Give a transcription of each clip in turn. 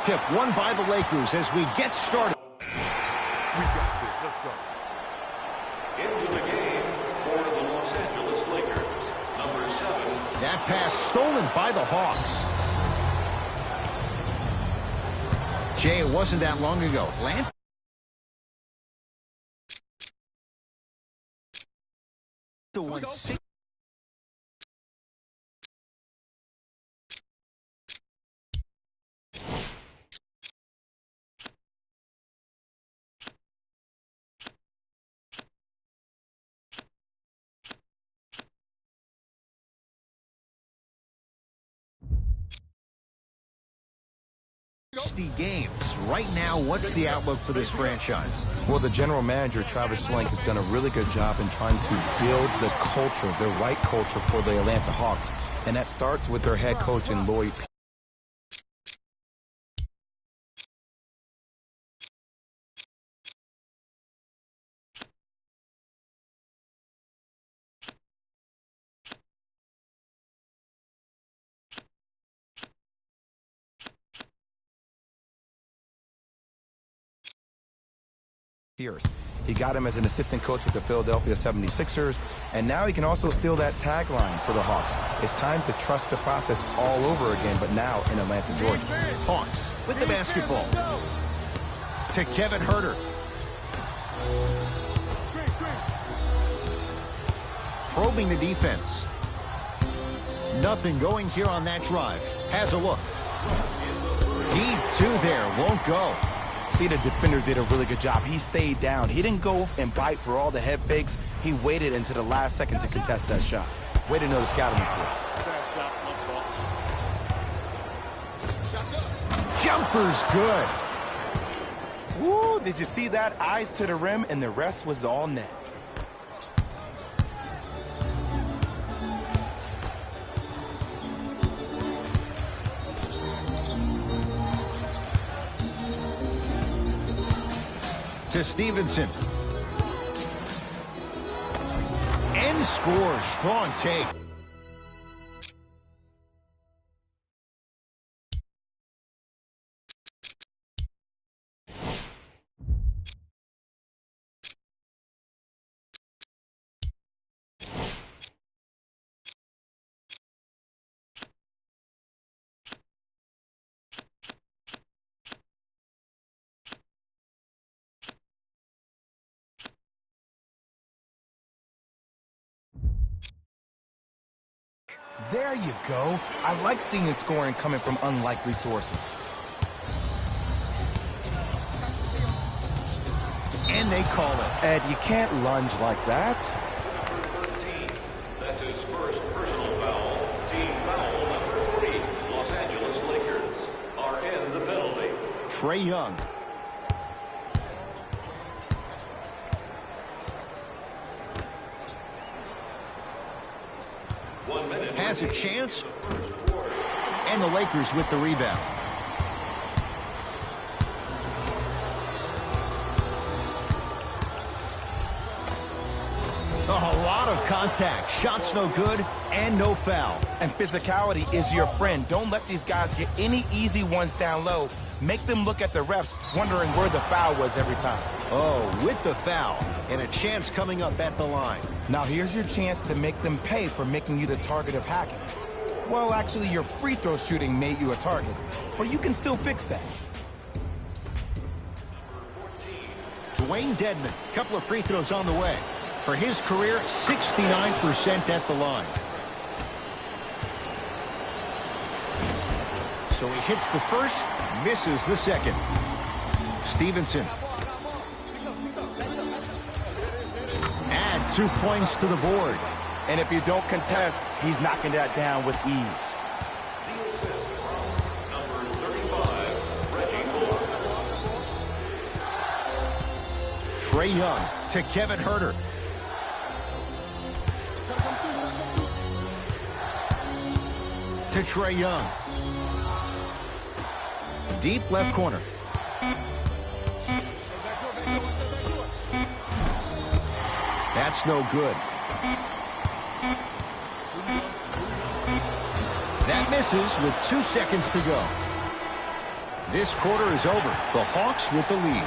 Tip won by the Lakers as we get started. We got this. Let's go. Into the game for the Los Angeles Lakers, number 7. That pass stolen by the Hawks. Jay, it wasn't that long ago. Games. Right now, what's the outlook for this franchise? Well, the general manager, Travis Schlenk, has done a really good job in trying to build the culture, the right culture for the Atlanta Hawks. And that starts with their head coach in Lloyd Pierce. He got him as an assistant coach with the Philadelphia 76ers, and now he can also steal that tagline for the Hawks. It's time to trust the process all over again, but now in Atlanta, Georgia. Hawks with the basketball. To Kevin Huerter. Probing the defense. Nothing going here on that drive. Has a look. Deep two there. Won't go. See, the defender did a really good job. He stayed down. He didn't go and bite for all the head fakes. He waited until the last second to contest that shot. Way to know the scouting report. Jumper's good. Woo, did you see that? Eyes to the rim, and the rest was all net. To Stevenson. And scores. Strong take. There you go. I like seeing his scoring coming from unlikely sources. And they call it. Ed, you can't lunge like that. Number 13. That's his first personal foul. Team foul number 3. Los Angeles Lakers are in the penalty. Trae Young. Has a chance, and the Lakers with the rebound. A lot of contact. Shots no good, and no foul. And physicality is your friend. Don't let these guys get any easy ones down low. Make them look at the refs, wondering where the foul was every time. Oh, with the foul, and a chance coming up at the line. Now here's your chance to make them pay for making you the target of hacking. Well, actually, your free throw shooting made you a target, but you can still fix that. Dwayne Dedmon, couple of free throws on the way. For his career, 69% at the line. So he hits the first, misses the second. Stevenson. Add 2 points to the board. And if you don't contest, he's knocking that down with ease. The assist from number 35, Reggie Moore. Trae Young to Kevin Huerter. To Trae Young. Deep left corner. That's no good. That misses with 2 seconds to go. This quarter is over. The Hawks with the lead.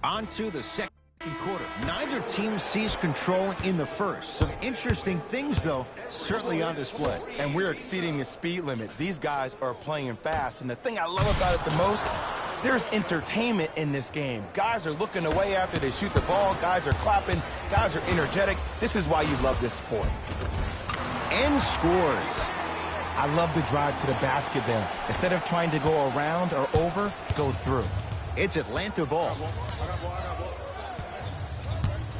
On to the second quarter. Neither team sees control in the first. Some interesting things, though, certainly on display. And we're exceeding the speed limit. These guys are playing fast, and the thing I love about it the most, there's entertainment in this game. Guys are looking away after they shoot the ball. Guys are clapping. Guys are energetic. This is why you love this sport. And scores. I love the drive to the basket there. Instead of trying to go around or over, go through. It's Atlanta ball.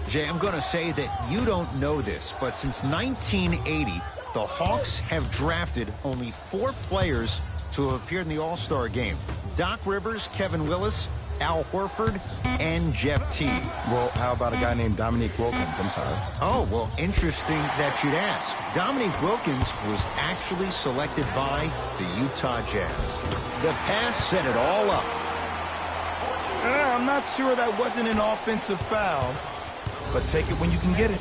Jay, I'm going to say that you don't know this, but since 1980, the Hawks have drafted only 4 players to have appeared in the All-Star game. Doc Rivers, Kevin Willis, Al Horford, and Jeff Teague. Well, how about a guy named Dominique Wilkins? I'm sorry. Oh, well, interesting that you'd ask. Dominique Wilkins was actually selected by the Utah Jazz. The pass set it all up. I'm not sure that wasn't an offensive foul, but take it when you can get it.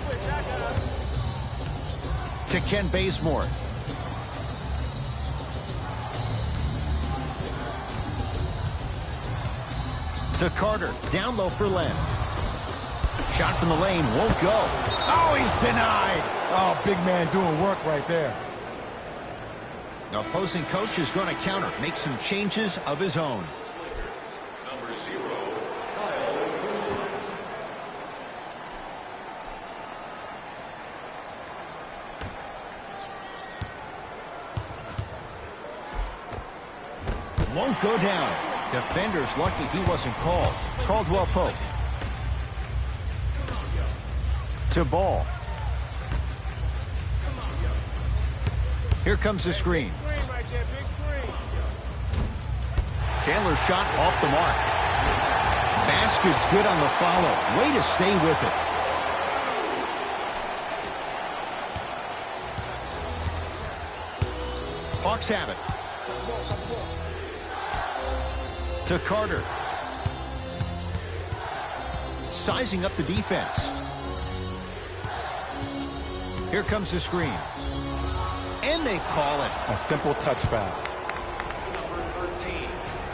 To Ken Bazemore. To Carter, down low for Len. Shot from the lane, won't go. Oh, he's denied. Oh, big man doing work right there. The opposing coach is going to counter, make some changes of his own. Number 0, Kyle Kuzma. Won't go down. Defender's lucky he wasn't called. Caldwell Pope. To Ball. Here comes the screen. Chandler's shot off the mark. Basket's good on the follow. Way to stay with it. Hawks have it. To Carter. Sizing up the defense. Here comes the screen. And they call it. A simple touch foul. Number 13.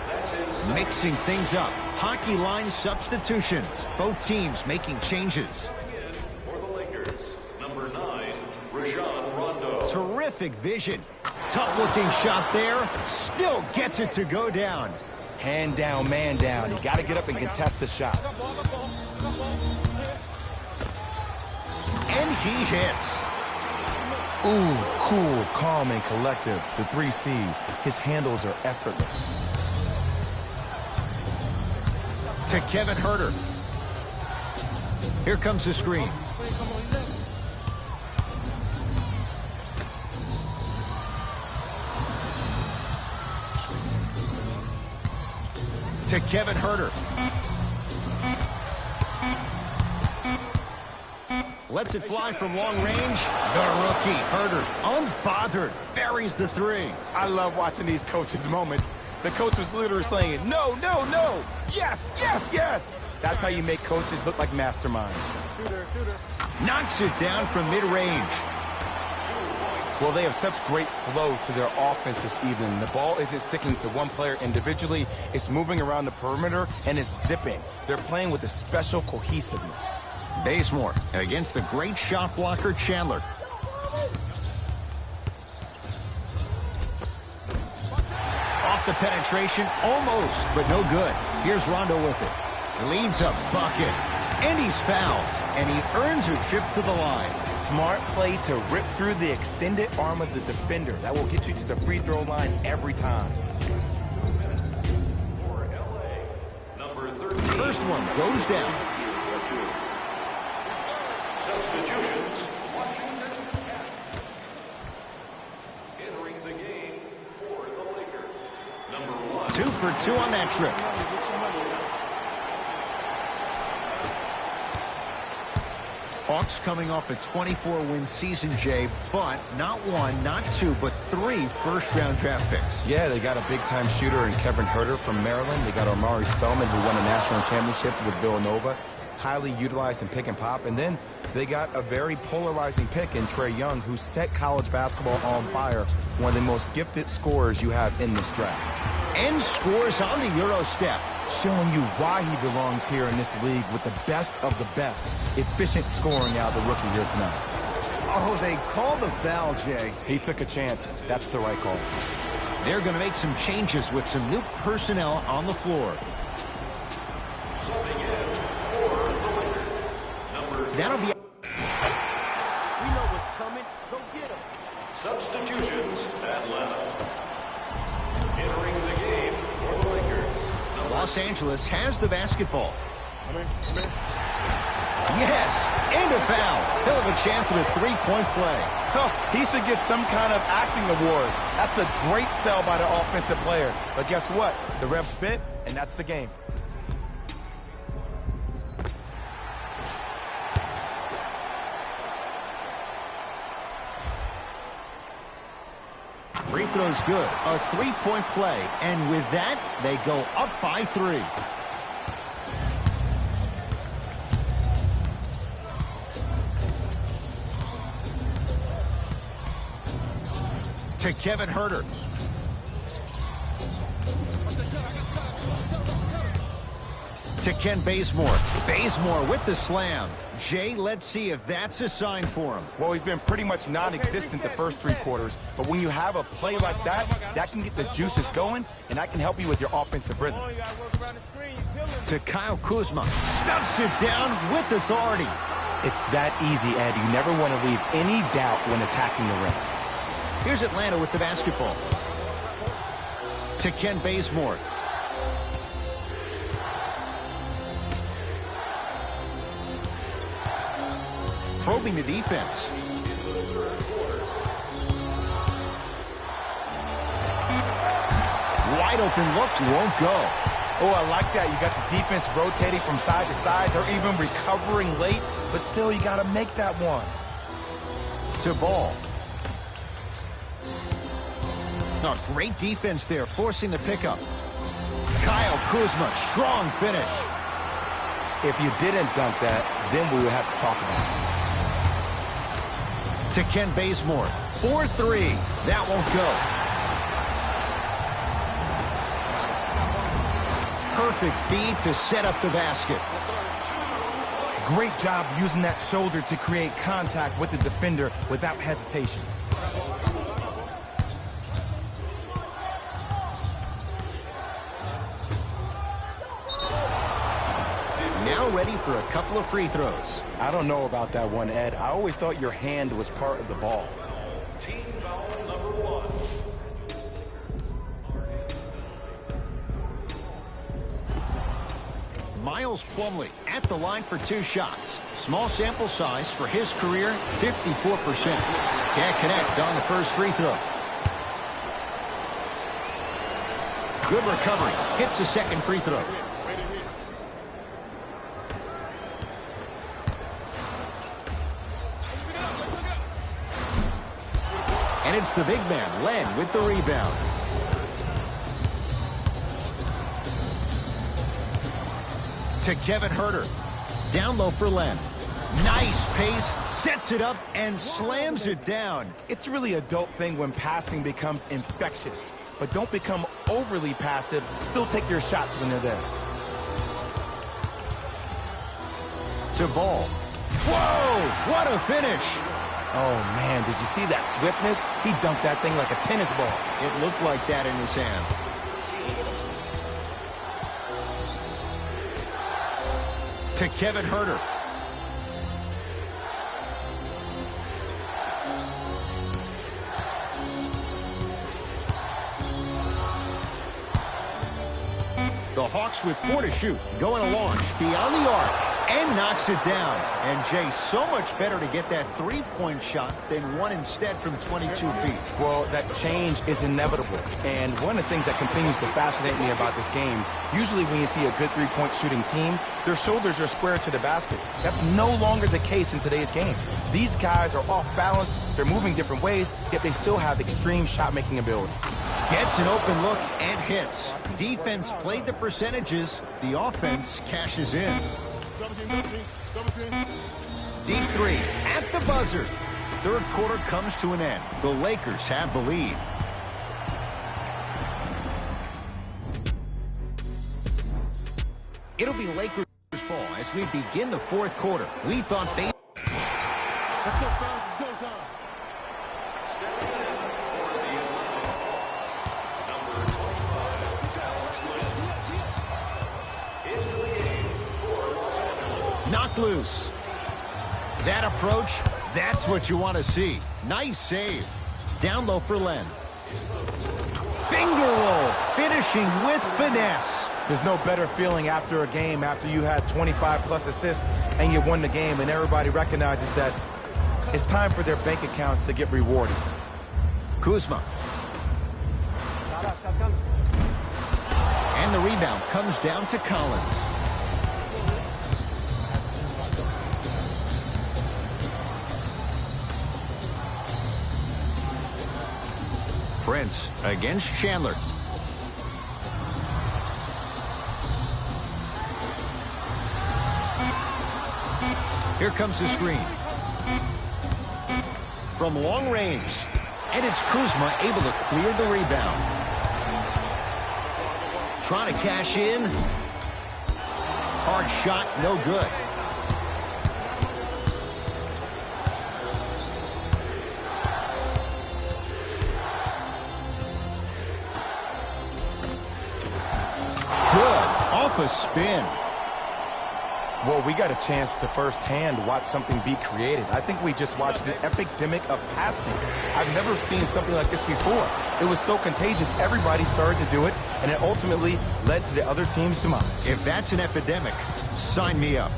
That's his Mixing things up. Hockey line substitutions. Both teams making changes. in for the Lakers. Number 9, Rajon Rondo. Terrific vision. Tough-looking shot there. Still gets it to go down. Hand down, man down. You got to get up and contest the shot. And he hits. Ooh, cool, calm, and collective. The 3 C's. His handles are effortless. To Kevin Huerter. Here comes the screen. To Kevin Huerter. Lets it fly from long range. The rookie, Huerter, unbothered, buries the 3. I love watching these coaches' moments. The coach was literally saying, no, no, no. Yes, yes, yes. That's how you make coaches look like masterminds. Knocks it down from mid-range. Well, they have such great flow to their offense this evening. The ball isn't sticking to one player individually. It's moving around the perimeter, and it's zipping. They're playing with a special cohesiveness. Bazemore against the great shot blocker, Chandler. Off the penetration, almost, but no good. Here's Rondo with it. Leads a bucket. And he's fouled. And he earns a trip to the line. Smart play to rip through the extended arm of the defender. That will get you to the free throw line every time. for LA. Number 13. First one goes down. Substitutions. Washington entering the game for the Lakers. Number 1. 2 for 2 on that trip. Hawks coming off a 24-win season, Jay, but not 1, not 2, but 3 first-round draft picks. Yeah, they got a big-time shooter in Kevin Huerter from Maryland. They got Omari Spellman, who won a national championship with Villanova. highly utilized in pick and pop. And then they got a very polarizing pick in Trae Young, who set college basketball on fire, one of the most gifted scorers you have in this draft. And scores on the Euro step. Showing you why he belongs here in this league with the best of the best. Efficient scoring out of the rookie here tonight. Oh, they called the foul, Jay. He took a chance. That's the right call. They're going to make some changes with some new personnel on the floor. Subbing in for the Lakers, number 2. That'll be... We know what's coming. Go get him. Substitutions, Atlanta. Entering the game for the Lakers. Los Angeles has the basketball. Yes, and a foul. He'll have a chance at a three-point play. He should get some kind of acting award. That's a great sell by the offensive player. But guess what? The refs bit, and that's the game. Free throw's good. A three-point play. And with that, they go up by 3. To Kevin Huerter. To Ken Bazemore. Bazemore with the slam. Jay, let's see if that's a sign for him. Well, he's been pretty much non-existent the first 3 quarters, but when you have a play like that, that can get the juices going, and that can help you with your offensive rhythm. To Kyle Kuzma. Stuffs it down with authority. It's that easy, Ed. You never want to leave any doubt when attacking the rim. Here's Atlanta with the basketball. To Ken Bazemore. Probing the defense. Wide open look, won't go. Oh, I like that. You got the defense rotating from side to side. They're even recovering late, but still you got to make that one. To Ball. Oh, great defense there, forcing the pickup. Kyle Kuzma, strong finish. If you didn't dunk that, then we would have to talk about it. To Ken Bazemore. 4-3. That won't go. Perfect feed to set up the basket. Great job using that shoulder to create contact with the defender without hesitation. Now ready for a couple of free throws. I don't know about that one, Ed. I always thought your hand was part of the ball. Team foul number 1. Miles Plumlee at the line for 2 shots. Small sample size for his career, 54%. Can't connect on the first free throw. Good recovery. Hits the second free throw. And it's the big man, Len, with the rebound. To Kevin Huerter. Down low for Len. Nice pace, sets it up, and slams it down. It's really a dope thing when passing becomes infectious. But don't become overly passive. Still take your shots when they're there. To Ball. Whoa, what a finish. Oh, man, did you see that swiftness? He dunked that thing like a tennis ball. It looked like that in his hand. To Kevin Huerter. The Hawks with 4 to shoot. Going to launch beyond the arc. And knocks it down. And Jay, so much better to get that three-point shot than one instead from 22 feet. Well, that change is inevitable. And one of the things that continues to fascinate me about this game, usually when you see a good three-point shooting team, their shoulders are square to the basket. That's no longer the case in today's game. These guys are off balance, they're moving different ways, yet they still have extreme shot-making ability. Gets an open look and hits. Defense played the percentages. The offense cashes in. Deep three at the buzzer. Third quarter comes to an end. The Lakers have the lead. It'll be Lakers ball as we begin the fourth quarter. We thought they... Let's go, fellas. It's go time. Stepping in for the Atlanta Hawks, number 25, Alex Len. Into the game for Los Angeles. Knocked loose. That approach, that's what you want to see. Nice save. Down low for Len. Finger roll, finishing with finesse. There's no better feeling after a game after you had 25-plus assists and you won the game, and everybody recognizes that it's time for their bank accounts to get rewarded. Kuzma. And the rebound comes down to Collins. Prince against Chandler. Here comes the screen. From long range. And it's Kuzma able to clear the rebound. Trying to cash in. Hard shot, no good. Good. Off a spin. Well, we got a chance to firsthand watch something be created. I think we just watched an epidemic of passing. I've never seen something like this before. It was so contagious, everybody started to do it, and it ultimately led to the other team's demise. If that's an epidemic, sign me up.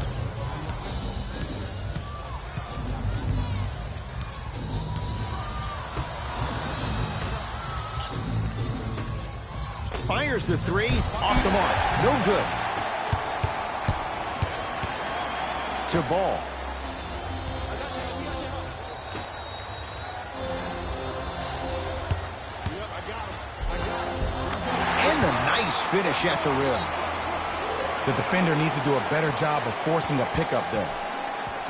Fires the three, off the mark, no good. To Ball. And the nice finish at the rim. The defender needs to do a better job of forcing a pickup there.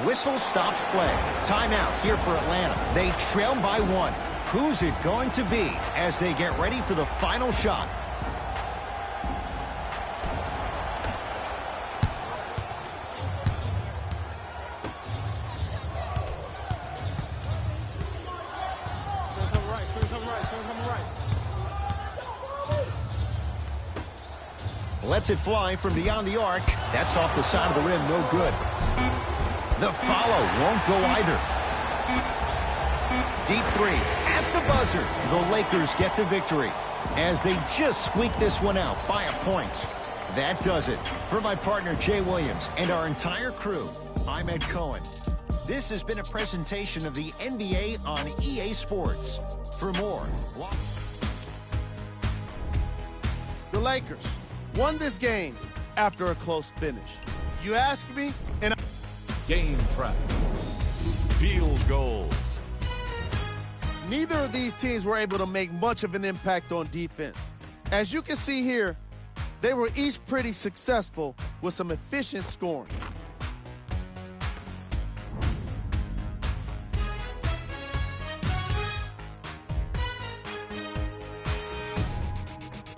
Whistle stops play. Timeout here for Atlanta. They trail by one. Who's it going to be as they get ready for the final shot? Lets it fly from beyond the arc. That's off the side of the rim, no good. The follow won't go either. Deep three at the buzzer. The Lakers get the victory as they just squeak this one out by a point. That does it. For my partner Jay Williams and our entire crew, I'm Ed Cohen. This has been a presentation of the NBA on EA Sports. For more, The Lakers won this game after a close finish. You ask me, and Game trap. Field goals. neither of these teams were able to make much of an impact on defense. As you can see here, they were each pretty successful with some efficient scoring.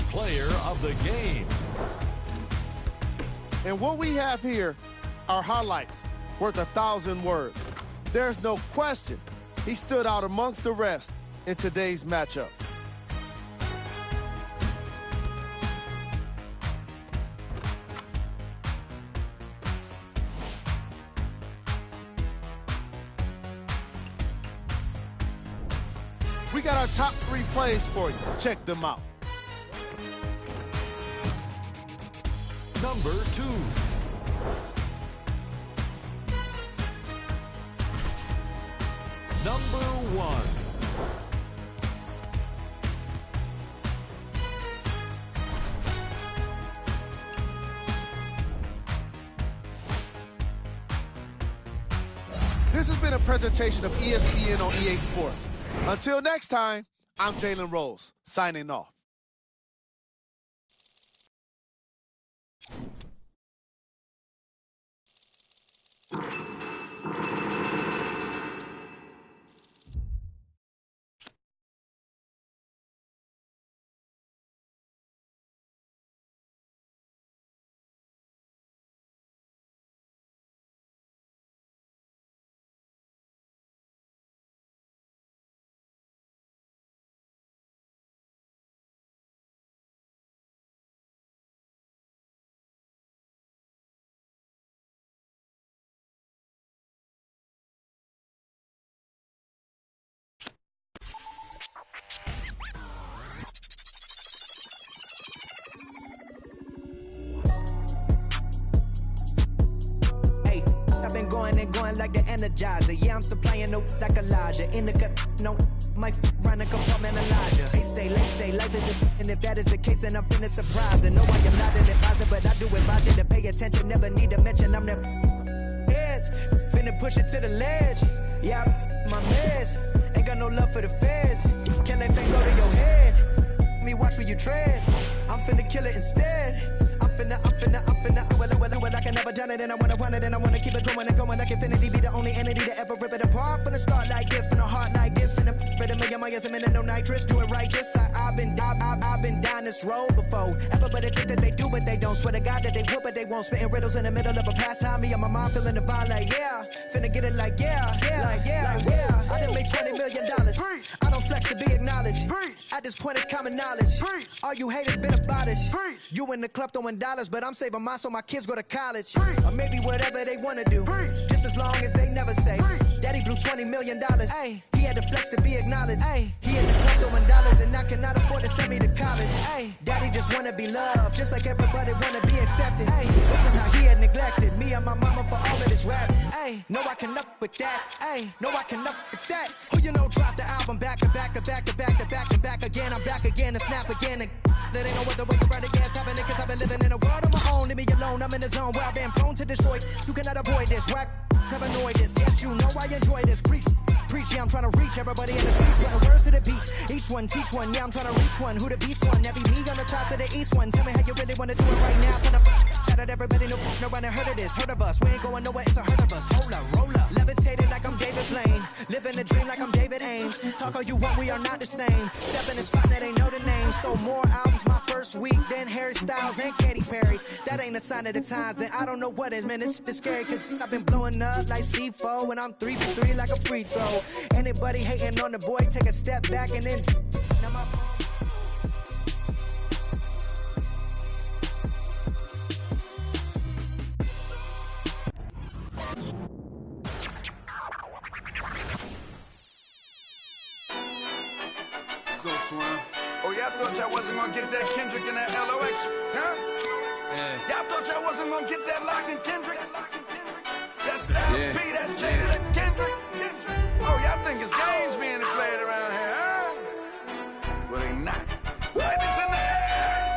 Player of the game. And what we have here are highlights worth 1,000 words. There's no question he stood out amongst the rest in today's matchup. We got our top 3 plays for you. Check them out. Number 2. Number 1. This has been a presentation of ESPN on EA Sports. Until next time, I'm Jalen Rose, signing off. going and going like the Energizer. Yeah, I'm supplying no like Elijah. In the cut, no, my run a compartment Elijah. They say life is a and if that is the case, then I'm finna surprise. And no, I am not an advisor, but I do advise you to pay attention. Never need to mention I'm the heads. Finna push it to the ledge. Yeah, my meds. Ain't got no love for the feds. Can that thing go to your head? Me watch where you tread. I'm finna kill it instead. I'm finna, I can never done it, and I wanna run it, and I wanna keep it going and going like infinity. Be the only entity to ever rip it apart. Finna start like this, finna heart like this, finna rip a million miles a minute, no nitrous. Do it right, just I've been down this road before. Everybody think that they do, but they don't. Swear to God that they would, but they won't. Spitting riddles in the middle of a pastime. Me and my mom feeling the vibe like yeah, finna get it like yeah. I done made $20 million. I don't flex to be acknowledged. At this point, it's common knowledge. All you haters been abolished. You in the club throwing dollars, but I'm saving mine so my kids go to college. Or maybe whatever they wanna do. Just as long as they never say, Daddy blew $20 million. Ay, he had to flex to be acknowledged. Ay, he in the club throwing dollars, and I cannot afford to send me to college. Ay, Daddy just wanna be loved, just like everybody wanna be accepted. Ay, listen how he had neglected me and my mama for all of this rap. Ay, no, I can up with that. Ay, no, I can up with that. Who you know dropped the album back to back to back to back to back and back again. I'm back again and snap again. And that ain't no other way to write again. Happening cause I've been living in a world of my own. Leave me alone, I'm in the zone where I've been prone to destroy. You cannot avoid this. Whack, have annoyed this. Yes, you know I enjoy this. Preach, yeah, I'm trying to reach everybody in the streets. Putting words to the beats. Each one, teach one. Yeah, I'm trying to reach one. Who the beast one? That be me on the top to the east one. Tell me how you really want to do it right now. Trying to shout out everybody. No one heard of this. Heard of us. We ain't going nowhere. It's a hurt of us. Hold up, roll up. Levitating like I'm David Blaine. Living a dream like I'm David Ames. Talk all you want, we are not the same. Step in the spot that ain't know the name. So more albums my first week than Harry Styles and Katy Perry. That ain't a sign of the times. Then I don't know what is. Man, it's scary cause I've been blowing up like C4 and I'm 3 for 3 like a free throw. Anybody hating on the boy, take a step back and then now my oh, y'all thought y'all wasn't gonna get that Kendrick and that LOX, huh? Yeah. Y'all thought y'all wasn't gonna get that Lock and Kendrick? That Styles P, that Jada, that Kendrick? Oh, y'all think it's games being played around here, huh? Well, they not. Ladies in the air!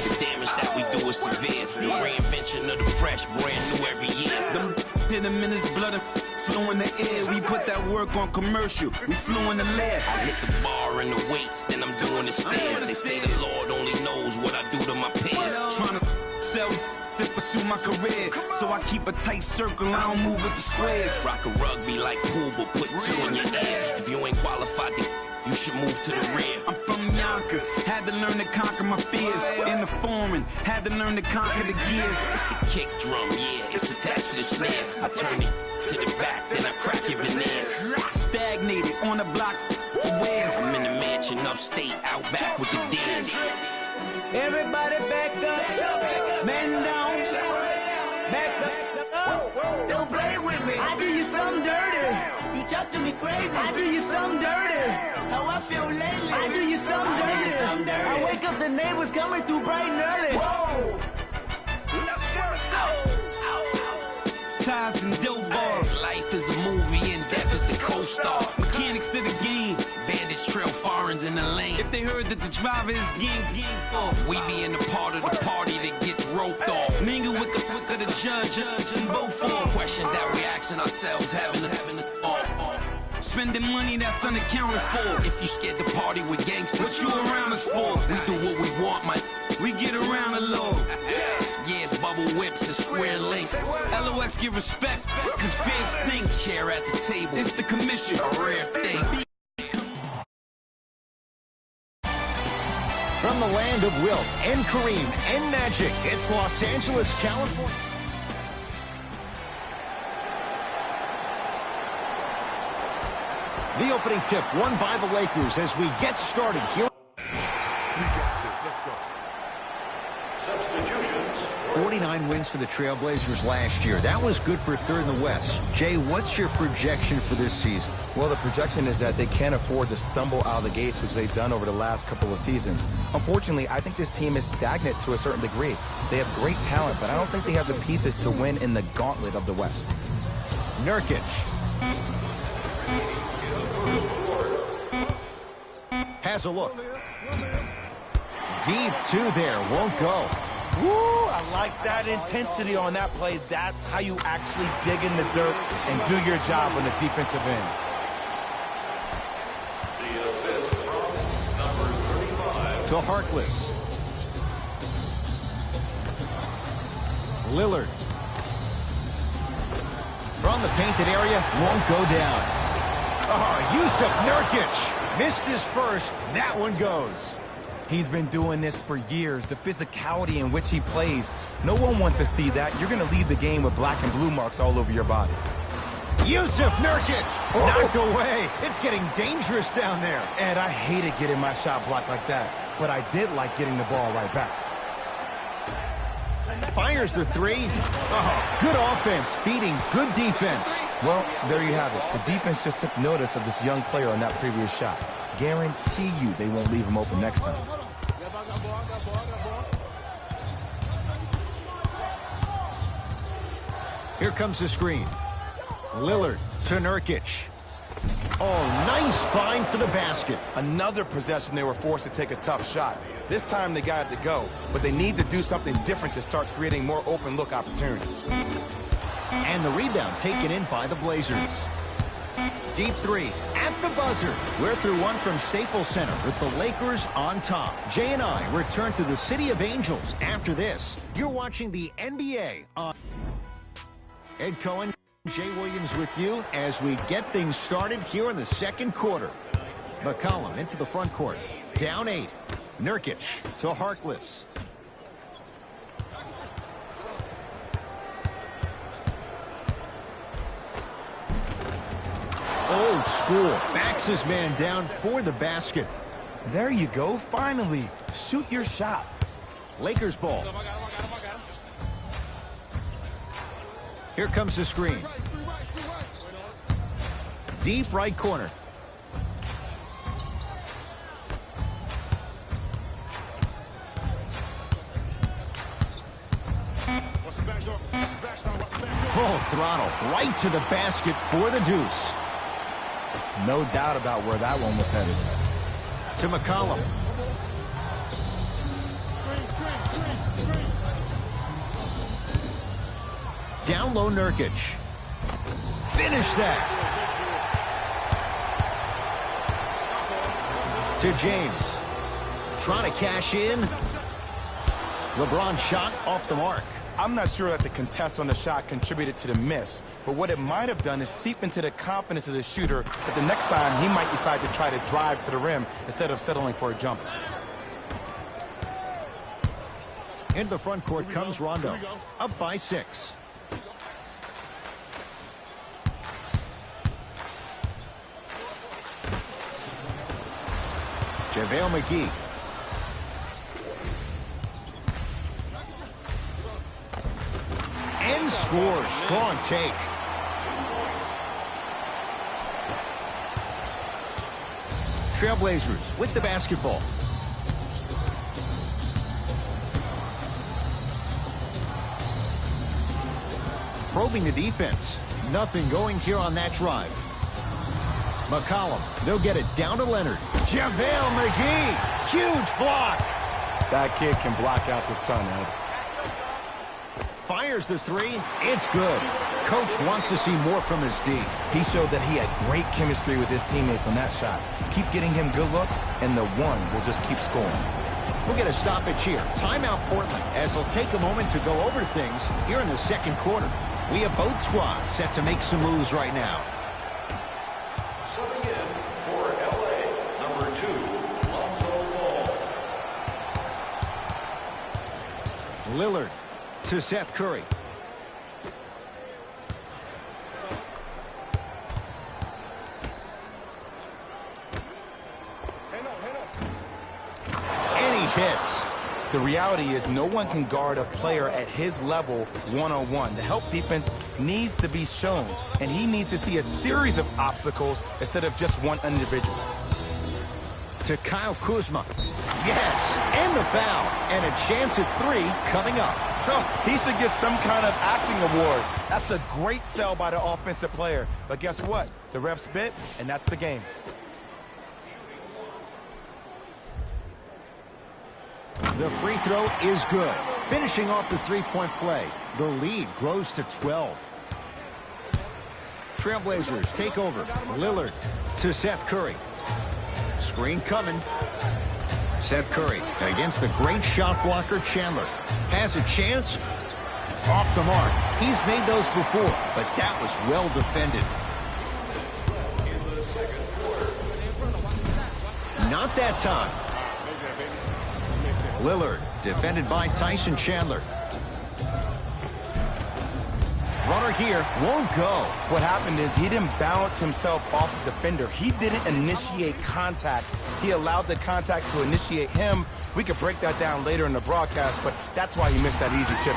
The damage that we do is severe. The reinvention of the fresh, brand new every year. Them hit him in his blood. Flew in the air, we put that work on commercial. We flew in the lab. I hit the bar and the weights, then I'm doing the stairs. They say the Lord only knows what I do to my peers. Trying to sell to pursue my career, so I keep a tight circle, I don't move with the squares. Rock a rugby like pool, but put 2 in your ear. If you ain't qualified, you should move to the rear. I'm from Yonkers, had to learn to conquer my fears. In the foreign, had to learn to conquer the gears. It's the kick drum, yeah, it's attached to the snare. I turn it to the back, then I crack your veneers. Stagnated on the block for wears. I'm in the mansion upstate, out back with the D's. everybody back up, man down, back up. Don't play with me. I do you something dirty. You talk to me crazy. I do you something dirty. How I feel lately. I do you something dirty. I wake up, the neighbors coming through bright and early. Whoa. Ties and dope bars. Life is a movie and death is the co-star. Mechanics of the game. Bandits trail foreigns in the lane. If they heard that the driver is gang off, we be in the part of the party that gets roped off. Mingle with the judge and both for questions that we asking ourselves, having the spending money that's unaccounted for. If you scared to party with gangsters, what you around us for? We do what we want, man. We get around the law. Yeah, it's bubble whips and square links. LOX give respect, cause fear stinks. Chair at the table, it's the commission, a rare thing. From the land of Wilt and Kareem and Magic, it's Los Angeles, California. The opening tip won by the Lakers as we get started here. We got this. Let's go. Substitutions. 49 wins for the Trailblazers last year. That was good for third in the West. Jay, what's your projection for this season? Well, the projection is that they can't afford to stumble out of the gates, which they've done over the last couple of seasons. Unfortunately, I think this team is stagnant to a certain degree. They have great talent, but I don't think they have the pieces to win in the gauntlet of the West. Nurkic. Has a look. Deep two there, won't go. Woo, I like that intensity on that play. That's how you actually dig in the dirt and do your job on the defensive end. The assist from number 35. To Harkless. Lillard. From the painted area, won't go down. Oh, Jusuf Nurkic missed his first. That one goes. He's been doing this for years. The physicality in which he plays, no one wants to see that. You're going to leave the game with black and blue marks all over your body. Jusuf Nurkic knocked away. It's getting dangerous down there. Ed, I hated getting my shot blocked like that, but I did like getting the ball right back. Fires the three. Oh, good offense, beating good defense. Well, there you have it. The defense just took notice of this young player on that previous shot. Guarantee you they won't leave him open next time. Here comes the screen. Lillard to Nurkic. Oh, nice find for the basket. Another possession they were forced to take a tough shot. This time they got it to go, but they need to do something different to start creating more open look opportunities. And the rebound taken in by the Blazers. Deep three at the buzzer. We're through one from Staples Center with the Lakers on top. Jay and I return to the City of Angels after this. You're watching the NBA on Ed Cohen, Jay Williams with you as we get things started here in the second quarter. McCollum into the front court. Down 8. Nurkic to Harkless. Old school. Backs his man down for the basket. There you go. Finally. Shoot your shot. Lakers ball. Here comes the screen. Deep right corner. Full throttle right to the basket for the deuce. No doubt about where that one was headed. To McCollum. Down low Nurkic. Finish that. To James. Trying to cash in. LeBron shot off the mark. I'm not sure that the contest on the shot contributed to the miss, but what it might have done is seep into the confidence of the shooter that the next time he might decide to try to drive to the rim instead of settling for a jumper. Into the front court comes Rondo. Up by 6. JaVale McGee. And scores. Strong take. Trailblazers with the basketball. Probing the defense. Nothing going here on that drive. McCollum. They'll get it down to Leonard. JaVale McGee. Huge block. That kid can block out the sun, Ed. Fires the three. It's good. Coach wants to see more from his D. He showed that he had great chemistry with his teammates on that shot. Keep getting him good looks, and the one will just keep scoring. We'll get a stoppage here. Timeout Portland as they'll take a moment to go over things here in the second quarter. We have both squads set to make some moves right now. Subbing in for LA, number 2, Lonzo Ball. Lillard to Seth Curry. And he hits. The reality is no one can guard a player at his level one-on-one. The help defense needs to be shown, and he needs to see a series of obstacles instead of just one individual. To Kyle Kuzma. Yes, and the foul. And a chance at 3 coming up. He should get some kind of acting award. That's a great sell by the offensive player. But guess what? The refs bit, and that's the game. The free throw is good. Finishing off the three-point play. The lead grows to 12. Trailblazers take over. Lillard to Seth Curry. Screen coming. Seth Curry against the great shot blocker Chandler. Has a chance. Off the mark. He's made those before, but that was well defended. Not that time. Lillard defended by Tyson Chandler. Runner here won't go. What happened is he didn't balance himself off the defender. He didn't initiate contact. He allowed the contact to initiate him. We could break that down later in the broadcast, but that's why he missed that easy chip.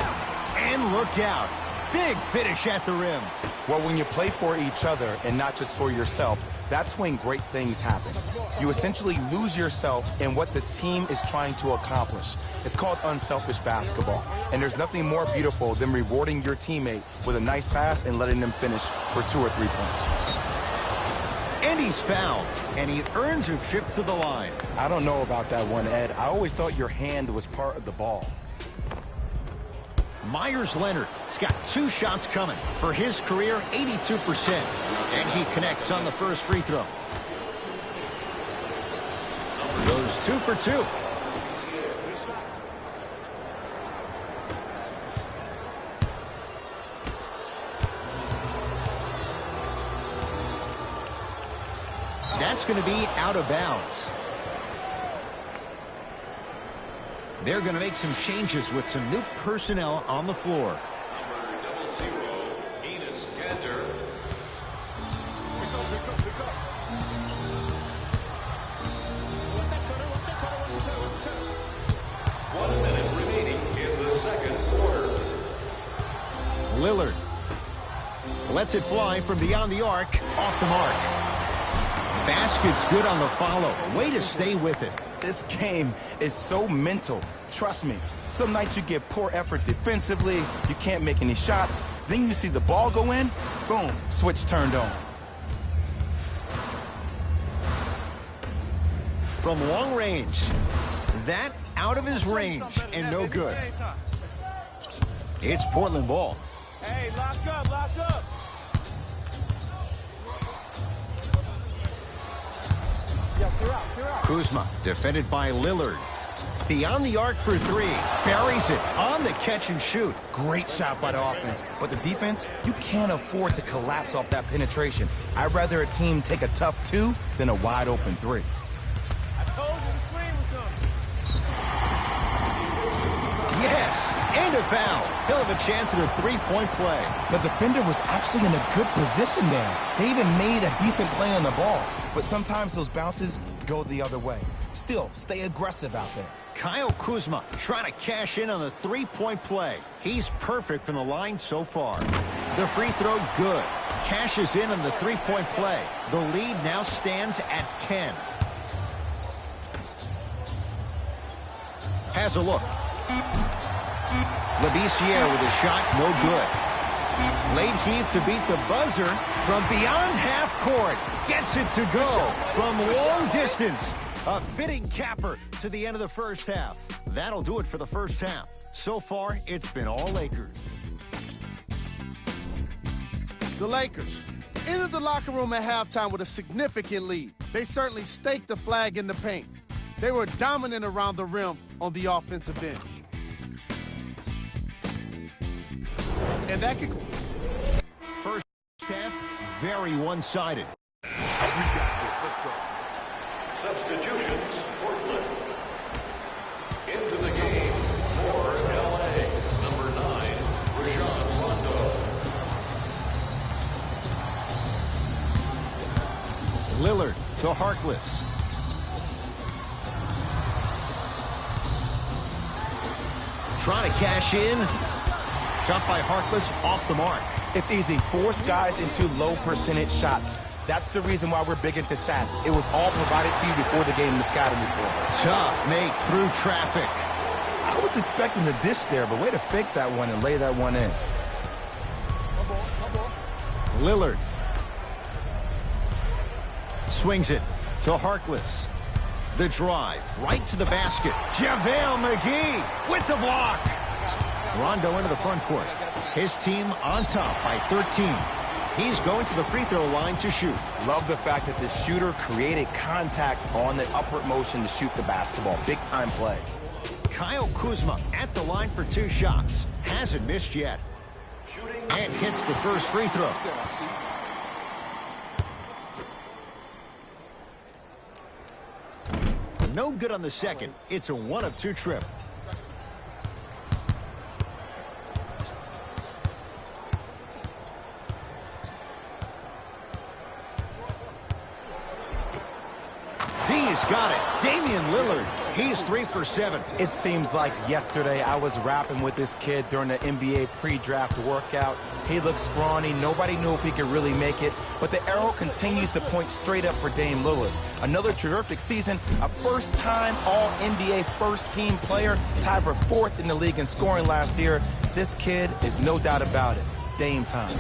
And look out. Big finish at the rim. Well, when you play for each other and not just for yourself, that's when great things happen. You essentially lose yourself in what the team is trying to accomplish. It's called unselfish basketball. And there's nothing more beautiful than rewarding your teammate with a nice pass and letting them finish for 2 or 3 points. And he's fouled, and he earns a trip to the line. I don't know about that one, Ed. I always thought your hand was part of the ball. Myers Leonard has got 2 shots coming. For his career, 82%. And he connects on the first free throw. Goes 2 for 2. That's going to be out of bounds. They're going to make some changes with some new personnel on the floor. Number 00, Enes Kanter. 1 minute remaining in the second quarter. Lillard lets it fly from beyond the arc, off the mark. Basket's good on the follow. Way to stay with it. This game is so mental. Trust me. Some nights you get poor effort defensively, you can't make any shots, then you see the ball go in, boom, switch turned on. From long range. That out of his range and no good. It's Portland ball. Hey, lock up, lock up. Kuzma defended by Lillard. Beyond the arc for 3. Buries it on the catch and shoot. Great shot by the offense. But the defense, you can't afford to collapse off that penetration. I'd rather a team take a tough 2 than a wide open 3. I told you the screen was coming. Yes, and a foul. He'll have a chance at a 3-point play. The defender was actually in a good position there. They even made a decent play on the ball. But sometimes those bounces go the other way. Still, stay aggressive out there. Kyle Kuzma trying to cash in on the 3-point play. He's perfect from the line so far. The free throw good. Cashes in on the 3-point play. The lead now stands at 10. Has a look. Labissiere with a shot, no good. Late heave to beat the buzzer from beyond half court. Gets it to go from long distance. A fitting capper to the end of the first half. That'll do it for the first half. So far, it's been all Lakers. The Lakers entered the locker room at halftime with a significant lead. They certainly staked the flag in the paint. They were dominant around the rim on the offensive bench. And that could... First half, very one-sided. We got this. Let's go. Substitutions, Portland. Into the game for L.A., number 9, Rajon Rondo. Lillard to Harkless. Trying to cash in. Shot by Harkless off the mark. It's easy. Force guys into low percentage shots. That's the reason why we're big into stats. It was all provided to you before the game in the scouting report. Tough make through traffic. I was expecting the dish there, but way to fake that one and lay that one in. Lillard swings it to Harkless. The drive right to the basket. JaVale McGee with the block. Rondo into the front court. His team on top by 13. He's going to the free throw line to shoot. Love the fact that the shooter created contact on the upward motion to shoot the basketball. Big time play. Kyle Kuzma at the line for 2 shots. Hasn't missed yet. And hits the first free throw. No good on the second. It's a 1 of 2 trip. D's got it. Damian Lillard. He's 3 for 7. It seems like yesterday I was rapping with this kid during the NBA pre-draft workout. He looked scrawny. Nobody knew if he could really make it. But the arrow continues to point straight up for Dame Lillard. Another terrific season. A first-time All-NBA first-team player. Tied for 4th in the league in scoring last year. This kid is no doubt about it. Dame time.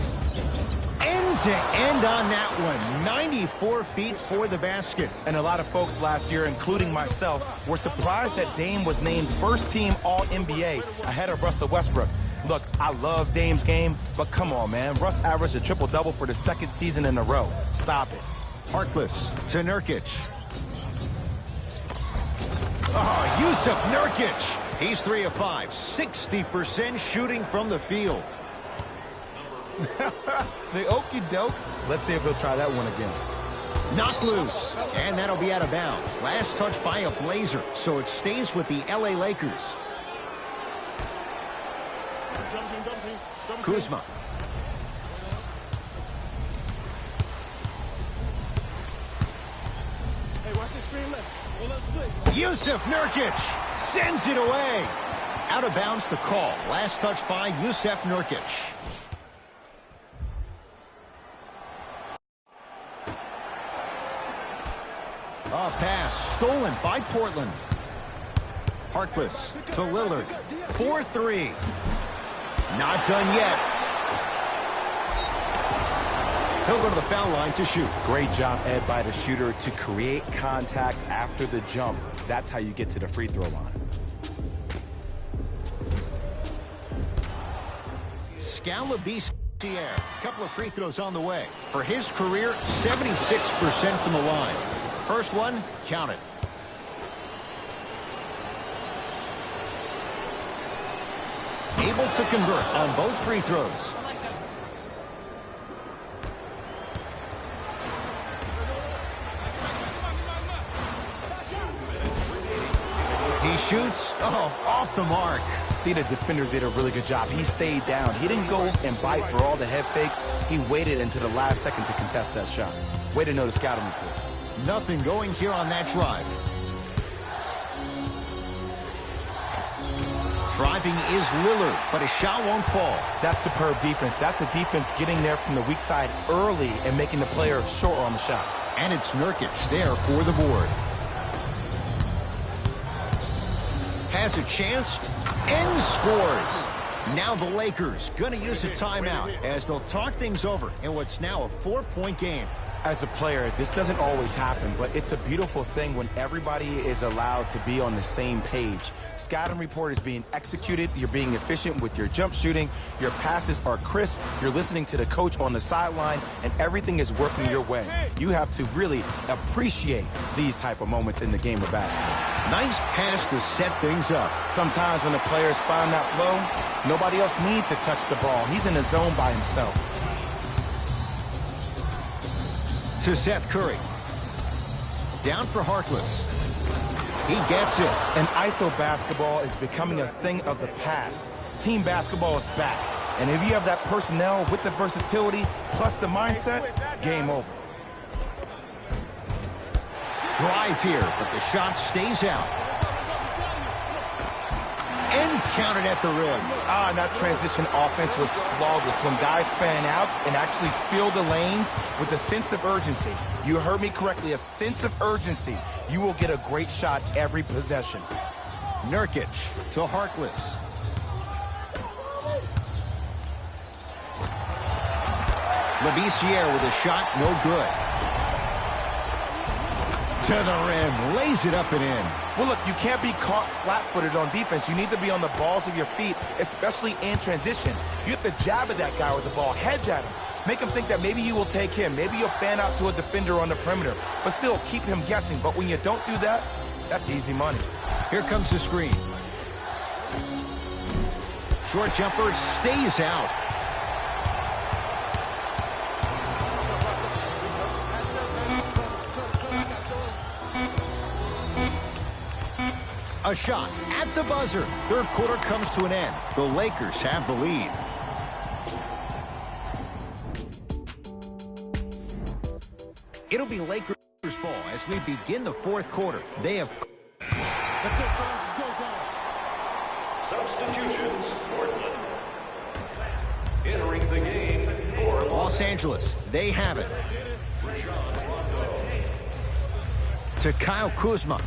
End-to-end on that one. 94 feet for the basket. And a lot of folks last year, including myself, were surprised that Dame was named first-team All-NBA ahead of Russell Westbrook. Look, I love Dame's game, but come on, man. Russ averaged a triple-double for the 2nd season in a row. Stop it. Harkless to Nurkic. Oh, Yusuf Nurkic. He's 3 of 5. 60% shooting from the field. The okie doke. Let's see if he'll try that one again. Knocked loose, and that'll be out of bounds. Last touch by a Blazer, so it stays with the LA Lakers. Kuzma. Hey, watch this screen left. Yusuf Nurkic sends it away. Out of bounds the call. Last touch by Yusuf Nurkic. A pass stolen by Portland. Harkless to Lillard. 4-3. Not done yet. He'll go to the foul line to shoot. Great job, Ed, by the shooter to create contact after the jump. That's how you get to the free throw line. Scalabrine. A couple of free throws on the way. For his career, 76% from the line. First one, count it. Able to convert on both free throws. He shoots. Oh, off the mark. See, the defender did a really good job. He stayed down. He didn't go and bite for all the head fakes. He waited until the last second to contest that shot. Way to know the scouting report. Nothing going here on that drive. Driving is Lillard, but his shot won't fall. That's superb defense. That's a defense getting there from the weak side early and making the player short on the shot. And it's Nurkic there for the board. Has a chance and scores. Now the Lakers going to use a timeout as they'll talk things over in what's now a 4-point game. As a player, this doesn't always happen, but it's a beautiful thing when everybody is allowed to be on the same page. Scouting report is being executed. You're being efficient with your jump shooting. Your passes are crisp. You're listening to the coach on the sideline, and everything is working your way. You have to really appreciate these type of moments in the game of basketball. Nice pass to set things up. Sometimes when the players find that flow, nobody else needs to touch the ball. He's in the zone by himself. To Seth Curry. Down for Harkless. He gets it. And ISO basketball is becoming a thing of the past. Team basketball is back. And if you have that personnel with the versatility plus the mindset, game over. Drive here, but the shot stays out. And counted at the rim. And that transition offense was flawless. When guys fan out and actually fill the lanes with a sense of urgency, you heard me correctly, a sense of urgency, you will get a great shot every possession. Nurkic to Harkless. Labissiere with a shot, no good. To the rim, lays it up and in. Well, look, you can't be caught flat-footed on defense. You need to be on the balls of your feet, especially in transition. You have to jab at that guy with the ball, hedge at him. Make him think that maybe you will take him. Maybe you'll fan out to a defender on the perimeter, but still keep him guessing. But when you don't do that, that's easy money. Here comes the screen. Short jumper stays out. A shot at the buzzer. Third quarter comes to an end. The Lakers have the lead. It'll be Lakers ball as we begin the fourth quarter. They have... Substitutions, Portland. Entering the game for Los Angeles. They have it. To Kyle Kuzma.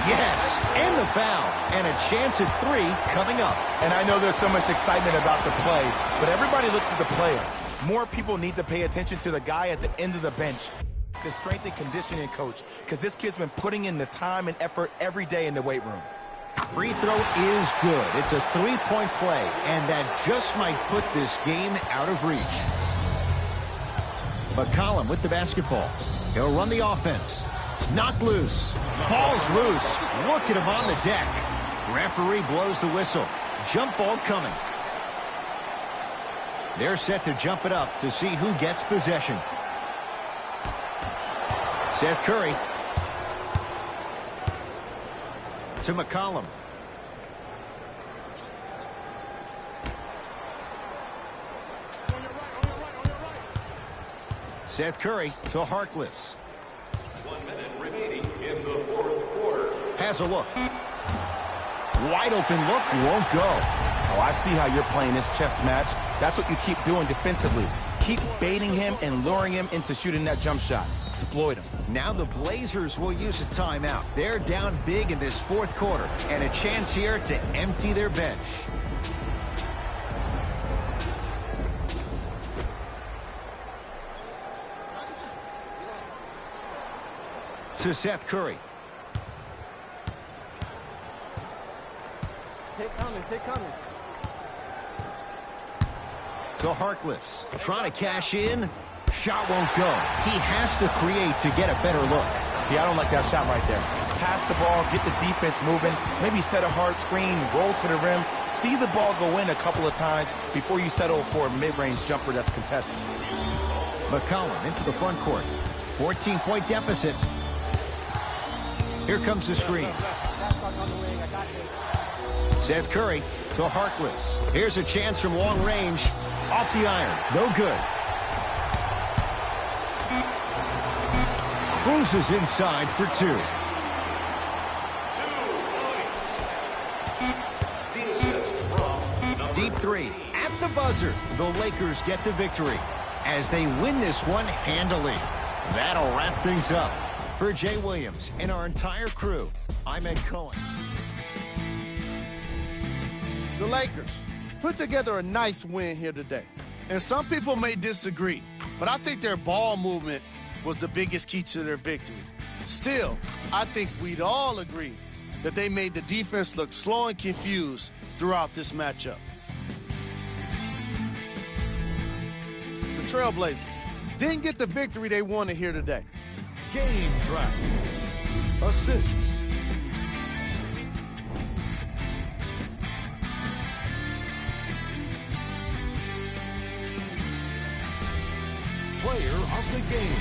Yes, and the foul. And a chance at three coming up. And I know there's so much excitement about the play, but everybody looks at the player. More people need to pay attention to the guy at the end of the bench, the strength and conditioning coach, because this kid's been putting in the time and effort every day in the weight room. Free throw is good. It's a three-point play, and that just might put this game out of reach. McCollum with the basketball. He'll run the offense. Knocked loose. Ball's loose. Look at him on the deck. Referee blows the whistle. Jump ball coming. They're set to jump it up to see who gets possession. Seth Curry. To McCollum. Seth Curry to Harkless. 1 minute remaining in the fourth quarter. Has a look. Wide open look, won't go. Oh, I see how you're playing this chess match. That's what you keep doing defensively. Keep baiting him and luring him into shooting that jump shot. Exploit him. Now the Blazers will use a timeout. They're down big in this fourth quarter, and a chance here to empty their bench. To Seth Curry. Take coming, take coming. To Harkless. Trying to cash in. Shot won't go. He has to create to get a better look. See, I don't like that shot right there. Pass the ball, get the defense moving, maybe set a hard screen, roll to the rim, see the ball go in a couple of times before you settle for a mid-range jumper that's contested. McCollum into the front court. 14-point deficit. Here comes the screen. Seth Curry to Harkless. Here's a chance from long range. Off the iron. No good. Cruises inside for two. 2 points. Deep three. At the buzzer. The Lakers get the victory as they win this one handily. That'll wrap things up. For Jay Williams and our entire crew, I'm Ed Cohen. The Lakers put together a nice win here today. And some people may disagree, but I think their ball movement was the biggest key to their victory. Still, I think we'd all agree that they made the defense look slow and confused throughout this matchup. The Trailblazers didn't get the victory they wanted here today. Game track. Assists. Player of the game.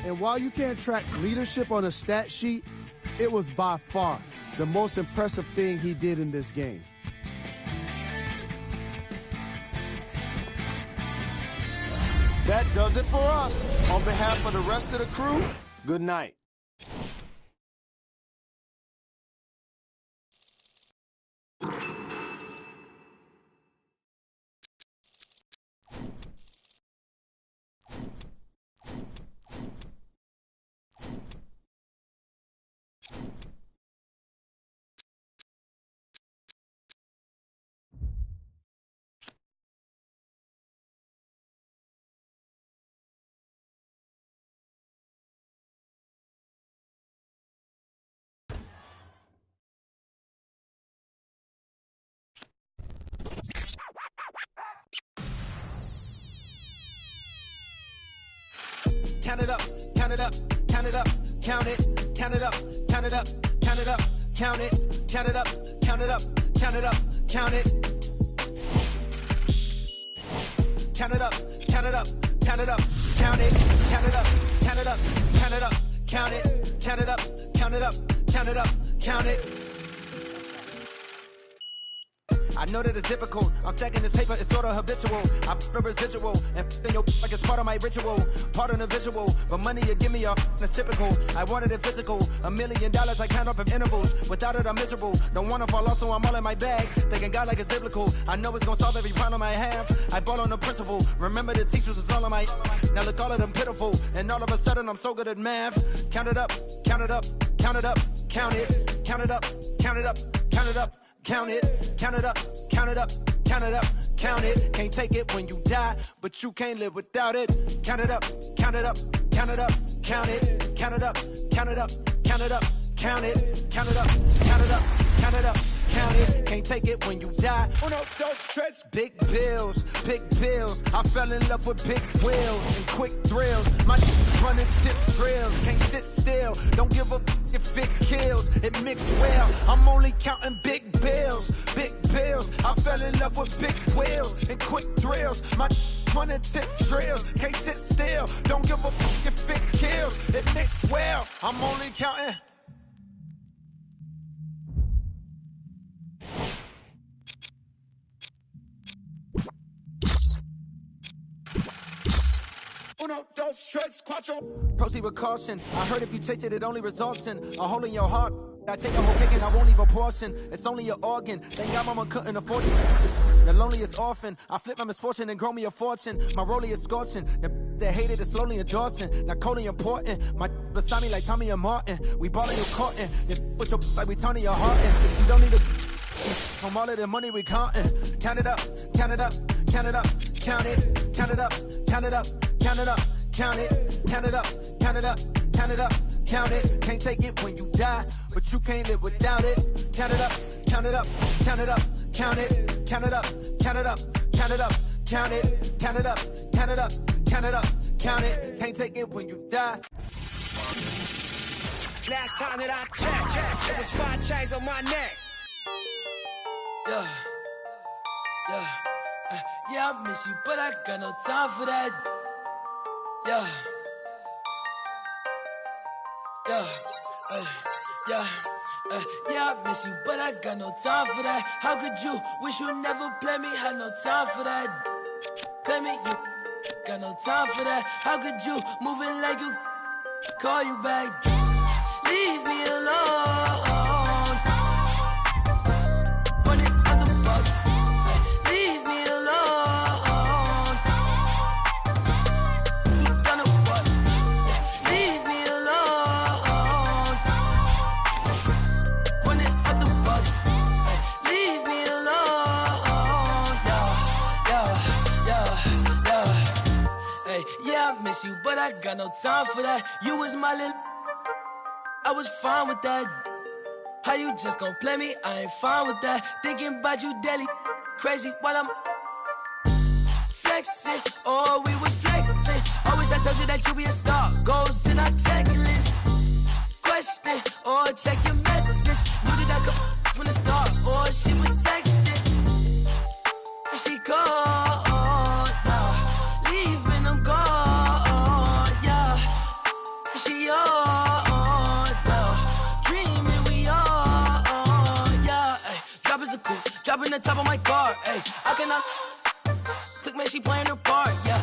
And while you can't track leadership on a stat sheet, it was by far the most impressive thing he did in this game. That does it for us. On behalf of the rest of the crew, good night. Count it up, count it up, count it up, count it, count it up, count it up, count it up, count it, count it up, count it up, count it up, count it. Count it up, count it up, count it up, count it, count it up, count it up, count it up, count it, count it up, count it up, count it up, count it. I know that it's difficult. I'm stacking this paper, it's sorta habitual. I put a residual and in your like it's part of my ritual, part of the visual. But money you give me that's typical. I wanted it physical. $1 million I count up in intervals. Without it I'm miserable. Don't wanna fall off, so I'm all in my bag. Thinking God like it's biblical. I know it's gonna solve every problem I have. I ball on the principle. Remember the teachers is all on my. Now look all of them pitiful. And all of a sudden I'm so good at math. Count it up, count it up, count it up, count it, count it up, count it up, count it up. Count it, count it up, count it up, count it up, count it. Can't take it when you die, but you can't live without it. Count it up, count it up, count it up, count it, count it up, count it up, count it up, count it, count it up, count it up, count it up, count it. Can't take it when you die. Uno, dos, tres. Big bills, big bills. I fell in love with big wheels and quick thrills. My running tip drills, can't sit still. Don't give up if it kills. It mixed well. I'm only counting big bills, big bills. I fell in love with big wheels and quick thrills. My running tip drills, can't sit still. Don't give up if it kills. It mixed well. I'm only counting. Uno, dos, tres, cuatro. Proceed with caution. I heard if you taste it, it only results in a hole in your heart. I take a whole cake and I won't leave a portion. It's only an organ. Thank God mama couldn't afford it. The loneliest orphan. I flip my misfortune and grow me a fortune. My rollie is scorching. They hated it slowly endorsing. Not coldly important. My beside me like Tommy and Martin. We ballin' you courtin'. They with your like we Tony or Harton. She don't need a from all of the money we countin'. Count it up, count it up, count it up, count it, count it up, count it up, count it up, count it, count it up, count it up, count it up, count it. Can't take it when you die, but you can't live without it. Count it up, count it up, count it up, count it, count it up, count it up, count it up, count it, count it up, count it up, count it up, count it. Can't take it when you die. Last time that I checked, it was 5 chains on my neck. Yeah, yeah, yeah, I miss you, but I got no time for that. Yeah, yeah, yeah, yeah, I miss you, but I got no time for that. How could you wish you never play me? Had no time for that. Play me, you got no time for that. How could you move it like you call you back? Leave me alone. You, but I got no time for that. You was my little, I was fine with that. How you just gon' play me? I ain't fine with that. Thinking about you daily, crazy while I'm flexing. Oh, we was flexing. Always I told you that you be a star. Goals in our checklist. Question or check your message. Knew that I could from the start. Or she was texting. She called, leaving them gone. Dropping the top of my car, ayy. I cannot click, man, she playing her part, yeah.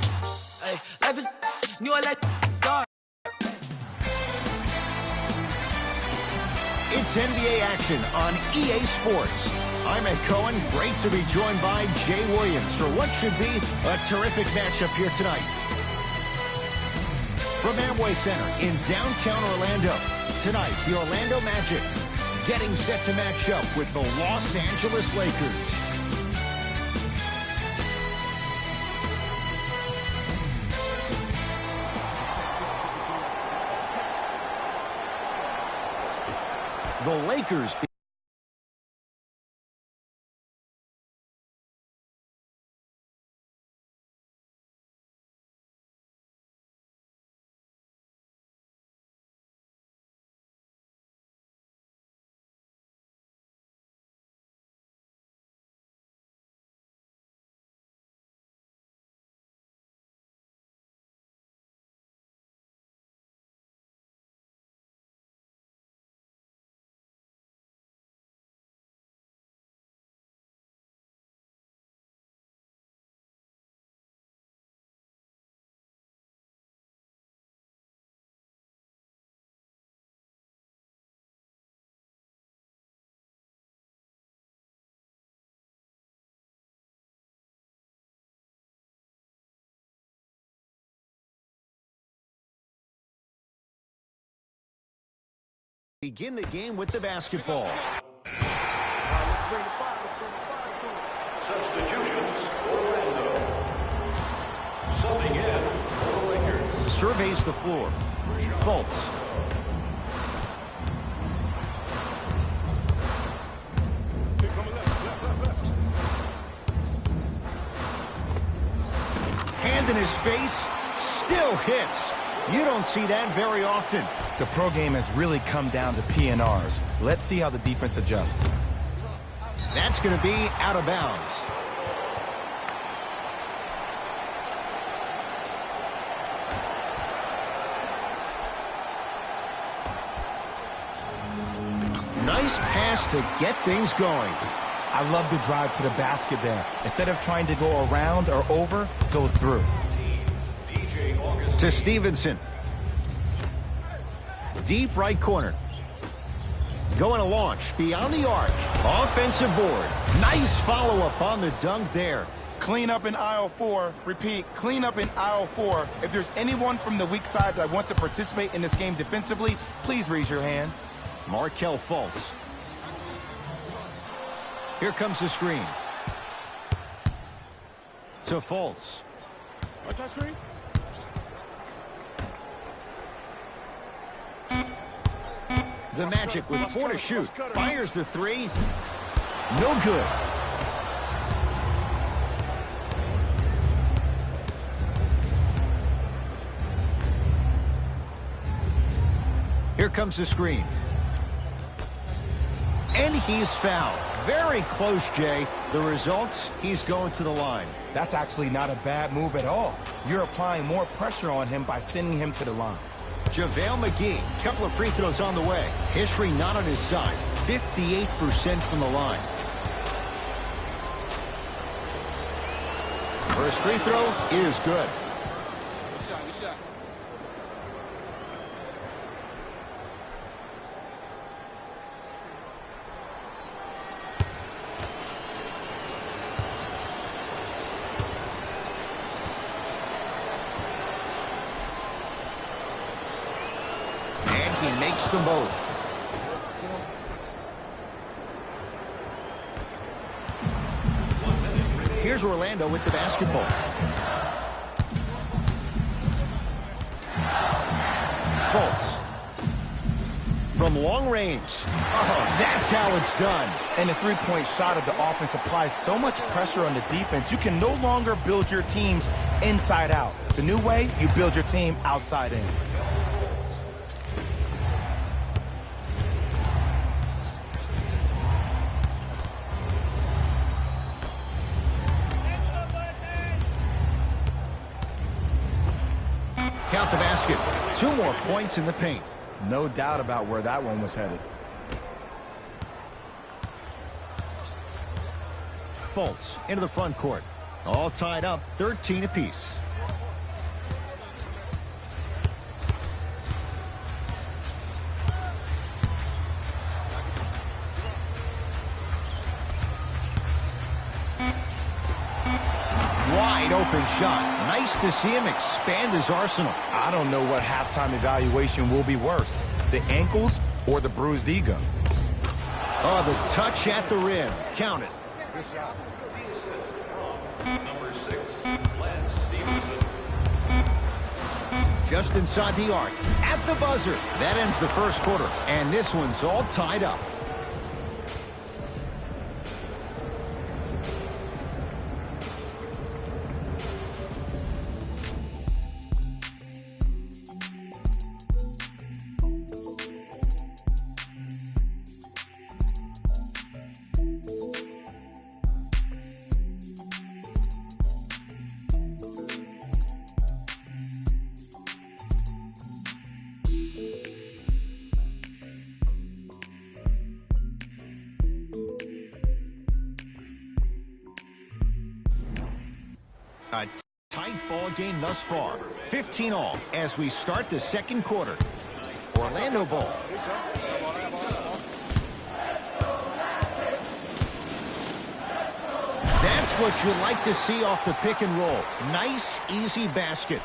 Ayy, New like dark. It's NBA action on EA Sports. I'm Ed Cohen. Great to be joined by Jay Williams for what should be a terrific matchup here tonight. From Amway Center in downtown Orlando, tonight the Orlando Magic getting set to match up with the Los Angeles Lakers. The Lakers. Begin the game with the basketball. Substitutions, Orlando. Subbing in for the Lakers. Surveys the floor. Fultz. Hand in his face, still hits. You don't see that very often. The pro game has really come down to PNRs. Let's see how the defense adjusts. That's going to be out of bounds. Nice pass to get things going. I love the drive to the basket there. Instead of trying to go around or over, go through. To Stevenson. Deep right corner. Going to launch beyond the arc. Offensive board. Nice follow-up on the dunk there. Clean up in aisle 4. Repeat, clean up in aisle 4. If there's anyone from the weak side that wants to participate in this game defensively, please raise your hand. Markelle Fultz. Here comes the screen. To Fultz. Watch that screen. The Magic with 4 to shoot. Fires the 3. No good. Here comes the screen. And he's fouled. Very close, Jay. The result, he's going to the line. That's actually not a bad move at all. You're applying more pressure on him by sending him to the line. JaVale McGee, couple of free throws on the way. History not on his side. 58% from the line. First free throw is good. Good shot, good shot. He makes them both. Here's Orlando with the basketball. Fultz. From long range. Oh, that's how it's done. And the three-point shot of the offense applies so much pressure on the defense, you can no longer build your teams inside out. The new way, you build your team outside in. Count the basket. 2 more points in the paint. No doubt about where that one was headed. Fultz into the front court. All tied up, 13 apiece. Wide open shot. Nice to see him expand his arsenal. I don't know what halftime evaluation will be worse, the ankles or the bruised ego. Oh, the touch at the rim. Count it. Number 6, Lance Stevenson. Just inside the arc. At the buzzer. That ends the first quarter. And this one's all tied up. A tight ball game thus far. 15 all as we start the second quarter. Orlando ball. That's what you like to see off the pick and roll. Nice, easy basket.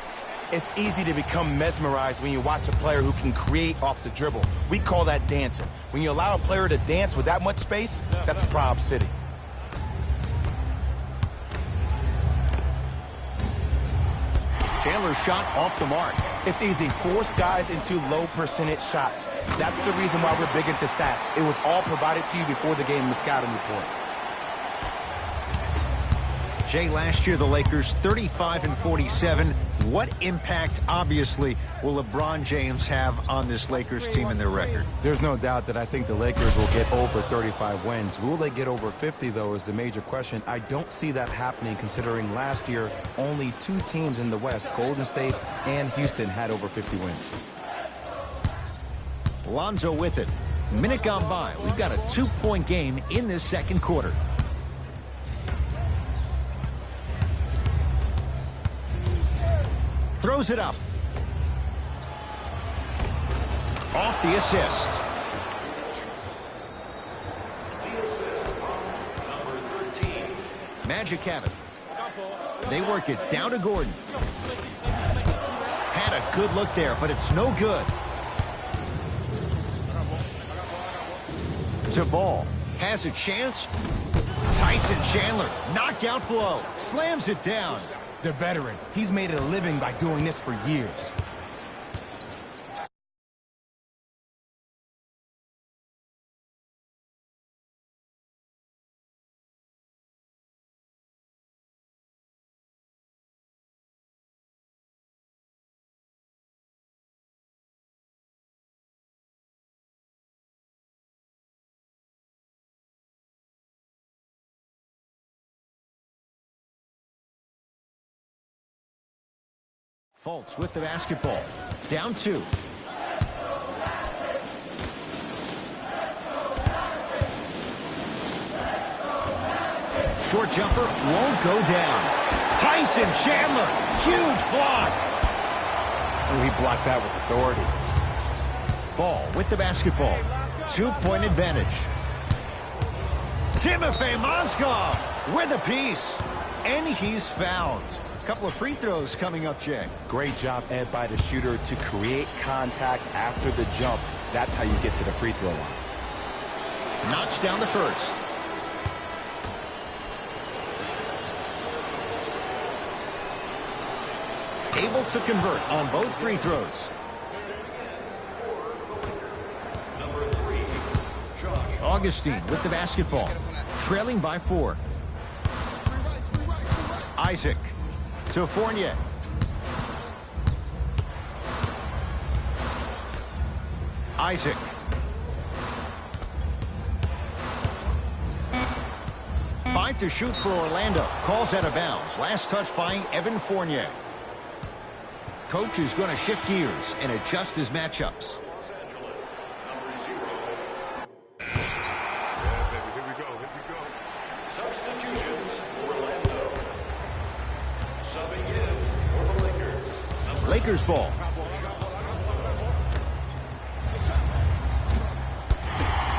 It's easy to become mesmerized when you watch a player who can create off the dribble. We call that dancing. When you allow a player to dance with that much space, that's Prob City. Chandler's shot off the mark. It's easy. Force guys into low percentage shots. That's the reason why we're big into stats. It was all provided to you before the game in the scouting report. Jay, last year the Lakers 35-47. What impact, obviously, will LeBron James have on this Lakers team and their record? There's no doubt that I think the Lakers will get over 35 wins. Will they get over 50, though, is the major question. I don't see that happening, considering last year only 2 teams in the West, Golden State and Houston, had over 50 wins. Lonzo with it. Minute gone by. We've got a 2-point game in this second quarter. Throws it up. Off the assist. The assist from number 13. Magic have it. They work it down to Gordon. Had a good look there, but it's no good. To Ball. Has a chance. Tyson Chandler. Knockout blow. Slams it down. The veteran. He's made it a living by doing this for years. Fultz with the basketball. Down 2. Short jumper won't go down. Tyson Chandler. Huge block. Oh, he blocked that with authority. Ball with the basketball. 2-point advantage. Timofey Mozgov with a piece. And he's fouled. Couple of free throws coming up, Jay. Great job, Ed, by the shooter to create contact after the jump. That's how you get to the free throw line. Knocks down the first. Able to convert on both free throws. Number 3, Josh Augustine with the basketball. Trailing by 4. Isaac. To Fournier. Isaac. Five to shoot for Orlando. Calls out of bounds. Last touch by Evan Fournier. Coach is going to shift gears and adjust his matchups. Los Angeles, number 0. Yeah, baby, here we go. Substitutions, Orlando. Subbing in for the Lakers. Lakers ball.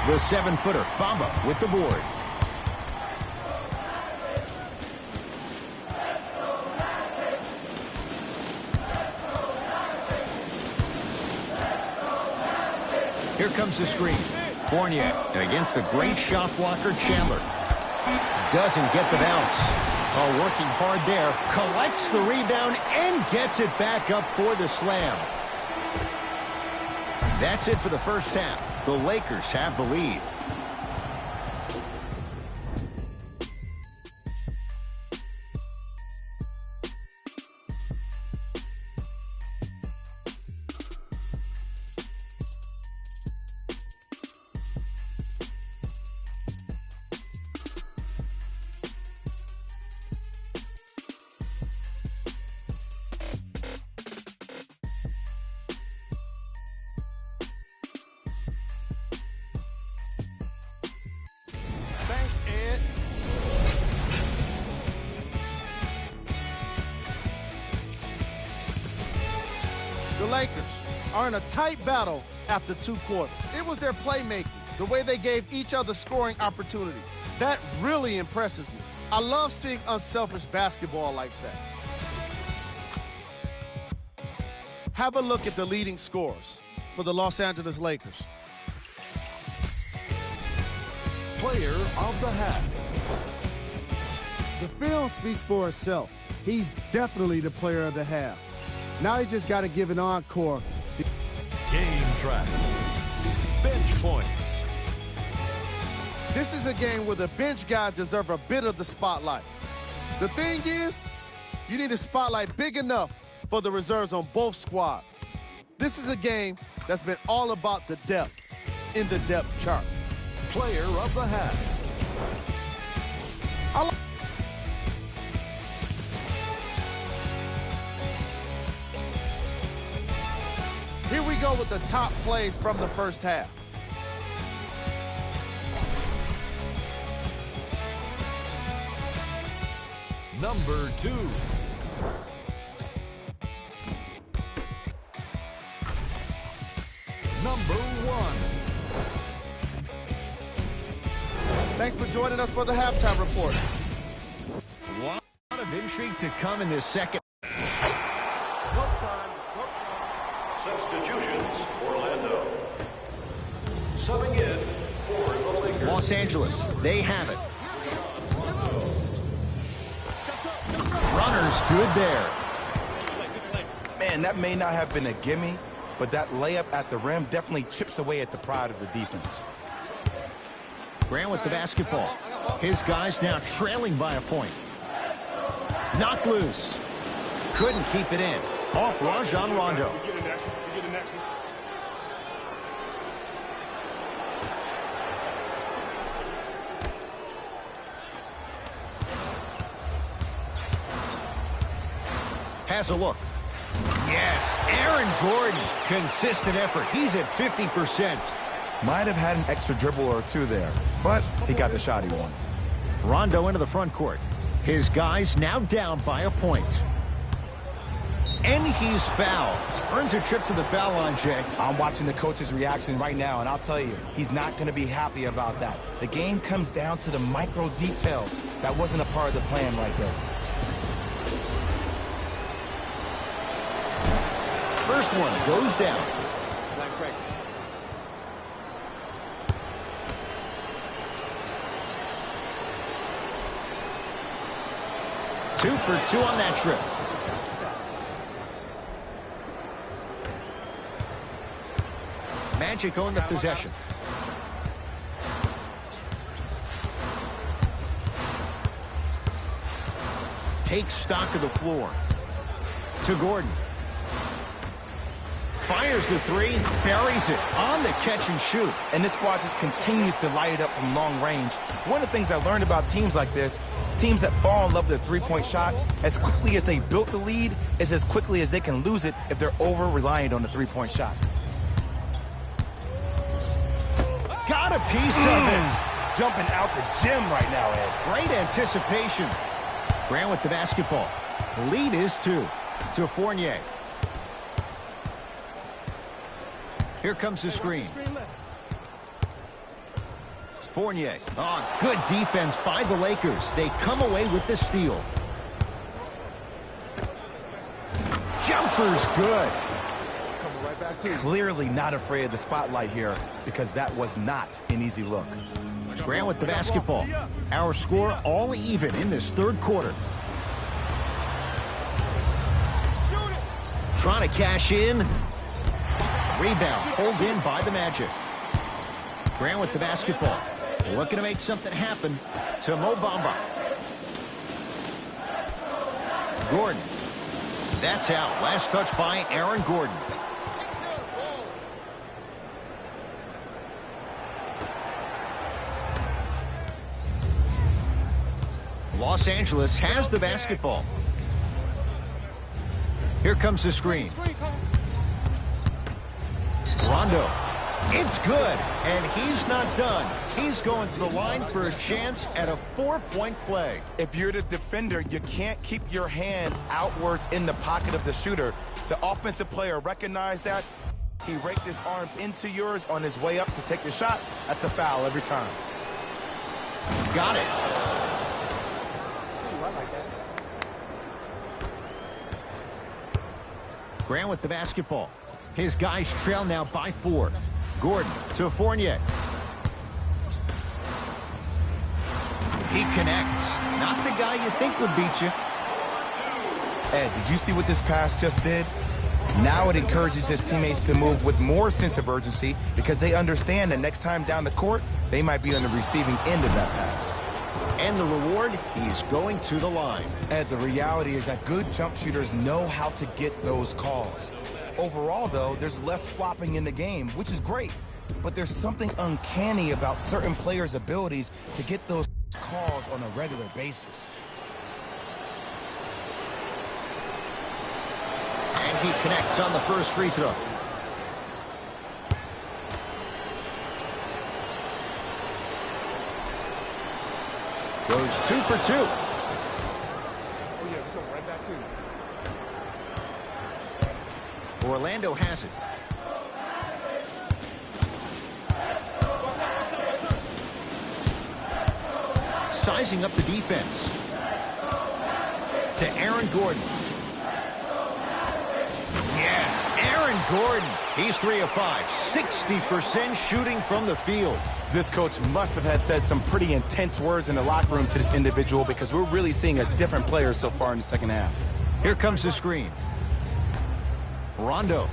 The 7-footer, Bamba, with the board. Here comes the screen. Fournier against the great shot blocker, Chandler. Doesn't get the bounce. Oh, working hard there. Collects the rebound and gets it back up for the slam. That's it for the first half. The Lakers have the lead. Thanks, Ed. The Lakers are in a tight battle after 2 quarters. It was their playmaking, the way they gave each other scoring opportunities. That really impresses me. I love seeing unselfish basketball like that. Have a look at the leading scorers for the Los Angeles Lakers. Player of the half. The film speaks for itself. He's definitely the player of the half. Now he just got to give an encore. Game track. Bench points. This is a game where the bench guys deserve a bit of the spotlight. The thing is, you need a spotlight big enough for the reserves on both squads. This is a game that's been all about the depth in the depth chart. Player of the half. Here we go with the top plays from the first half. Number 2. Number 1. Thanks for joining us for the halftime report. A lot of intrigue to come in this second. Substitutions, Orlando. Subbing in for the Lakers. Los Angeles, they have it. Runner's good there. Man, that may not have been a gimme, but that layup at the rim definitely chips away at the pride of the defense. Grant with the basketball. His guys now trailing by a point. Knocked loose. Couldn't keep it in. Off Rajon Rondo. Has a look. Yes, Aaron Gordon. Consistent effort. He's at 50%. Might have had an extra dribble or two there, but he got the shot he wanted. Rondo into the front court. His guys now down by a point. And he's fouled. Earns a trip to the foul line, Jay. I'm watching the coach's reaction right now, and I'll tell you, he's not going to be happy about that. The game comes down to the micro details. That wasn't a part of the plan right there. First one goes down. Two for two on that trip. Magic own the possession. Takes stock of the floor. To Gordon. Fires the three, buries it on the catch and shoot. And this squad just continues to light it up from long range. One of the things I learned about teams like this, teams that fall in love with their three-point shot, as quickly as they built the lead, is as quickly as they can lose it if they're over-reliant on the three-point shot. Got a piece of it. Jumping out the gym right now, Ed. Great anticipation. Grant with the basketball. The lead is 2 to Fournier. Here comes the screen. Fournier. Oh, good defense by the Lakers. They come away with the steal. Jumper's good. Clearly not afraid of the spotlight here because that was not an easy look. Grant with the basketball. Our score all even in this third quarter. Trying to cash in. Rebound pulled in by the Magic. Grant with the basketball. Looking to make something happen to Mo Bamba. Gordon. That's out. Last touch by Aaron Gordon. Los Angeles has the basketball. Here comes the screen. Rondo. It's good, and he's not done. He's going to the line for a chance at a 4-point play. If you're the defender, you can't keep your hand outwards in the pocket of the shooter. The offensive player recognized that. He raked his arms into yours on his way up to take the shot. That's a foul every time. Got it. Grant with the basketball. His guys trail now by 4. Gordon to Fournier. He connects. Not the guy you think would beat you. Ed, did you see what this pass just did? Now it encourages his teammates to move with more sense of urgency because they understand that next time down the court, they might be on the receiving end of that pass. And the reward, he's going to the line. Ed, the reality is that good jump shooters know how to get those calls. Overall, though, there's less flopping in the game, which is great. But there's something uncanny about certain players' abilities to get those calls on a regular basis. And he connects on the first free throw. Goes 2 for 2. Oh, yeah, we're going right back to you. Orlando has it. Sizing up the defense. To Aaron Gordon. Yes, Aaron Gordon. He's 3 of 5. 60% shooting from the field. This coach must have had said some pretty intense words in the locker room to this individual because we're really seeing a different player so far in the second half. Here comes the screen. Rondo.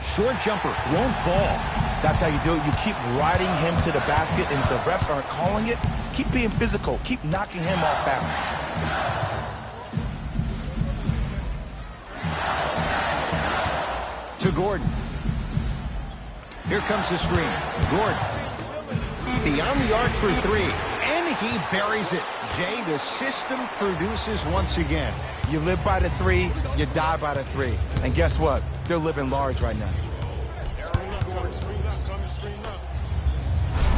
Short jumper. Won't fall. That's how you do it. You keep riding him to the basket, and if the refs aren't calling it, keep being physical. Keep knocking him off balance. To Gordon. Here comes the screen. Gordon. Beyond the arc for 3. And he buries it. Jay, the system produces once again. You live by the 3, you die by the 3. And guess what? They're living large right now.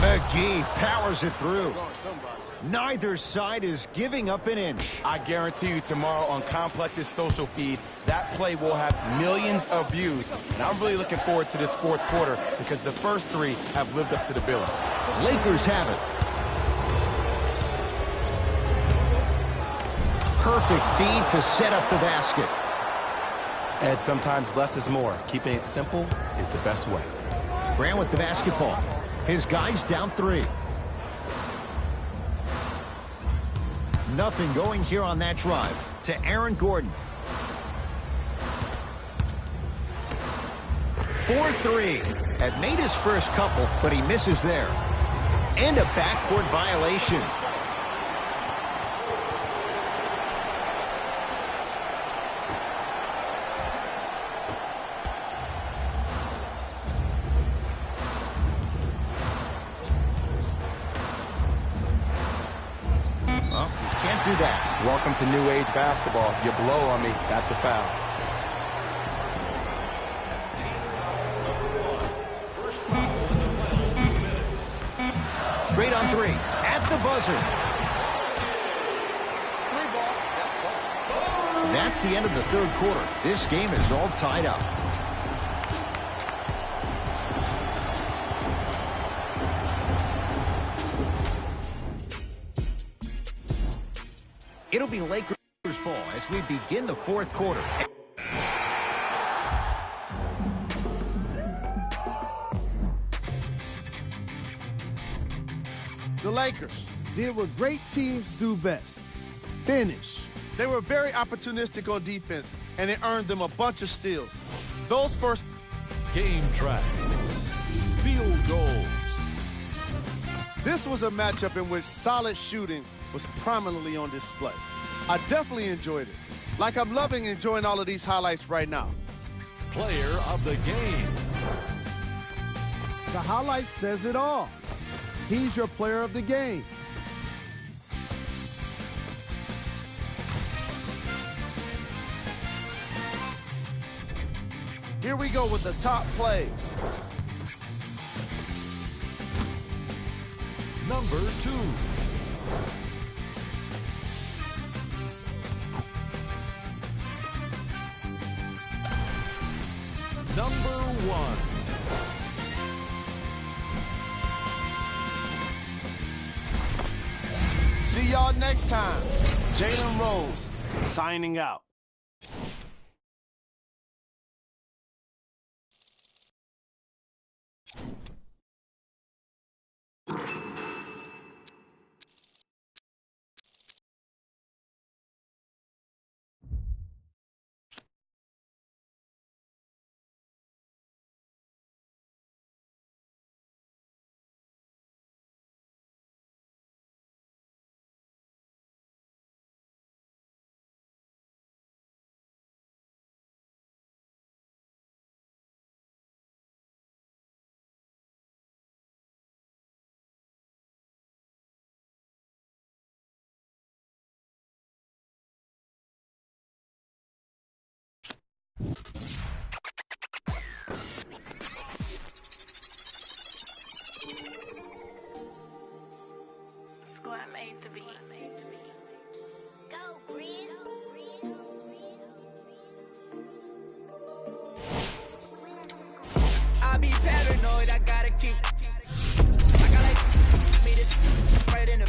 McGee powers it through. Neither side is giving up an inch. I guarantee you tomorrow on Complex's social feed, that play will have millions of views. And I'm really looking forward to this fourth quarter because the first 3 have lived up to the billing. Lakers have it. Perfect feed to set up the basket. Ed, sometimes less is more. Keeping it simple is the best way. Grant with the basketball. His guys down 3. Nothing going here on that drive. To Aaron Gordon. 4-3. Had made his first couple, but he misses there. And a backcourt violation. Well, you can't do that. Welcome to new age basketball. You blow on me, that's a foul. Straight on 3. At the buzzer. That's the end of the third quarter. This game is all tied up. It'll be Lakers ball as we begin the fourth quarter. Lakers did what great teams do best: finish. They were very opportunistic on defense, and it earned them a bunch of steals. Those first... Game track. Field goals. This was a matchup in which solid shooting was prominently on display. I definitely enjoyed it. Like I'm loving enjoying all of these highlights right now. Player of the game. The highlight says it all. He's your player of the game. Here we go with the top plays. Number 2. Number 1. See y'all next time. Jalen Rose signing out. I be paranoid, I gotta keep. I got like me this right in the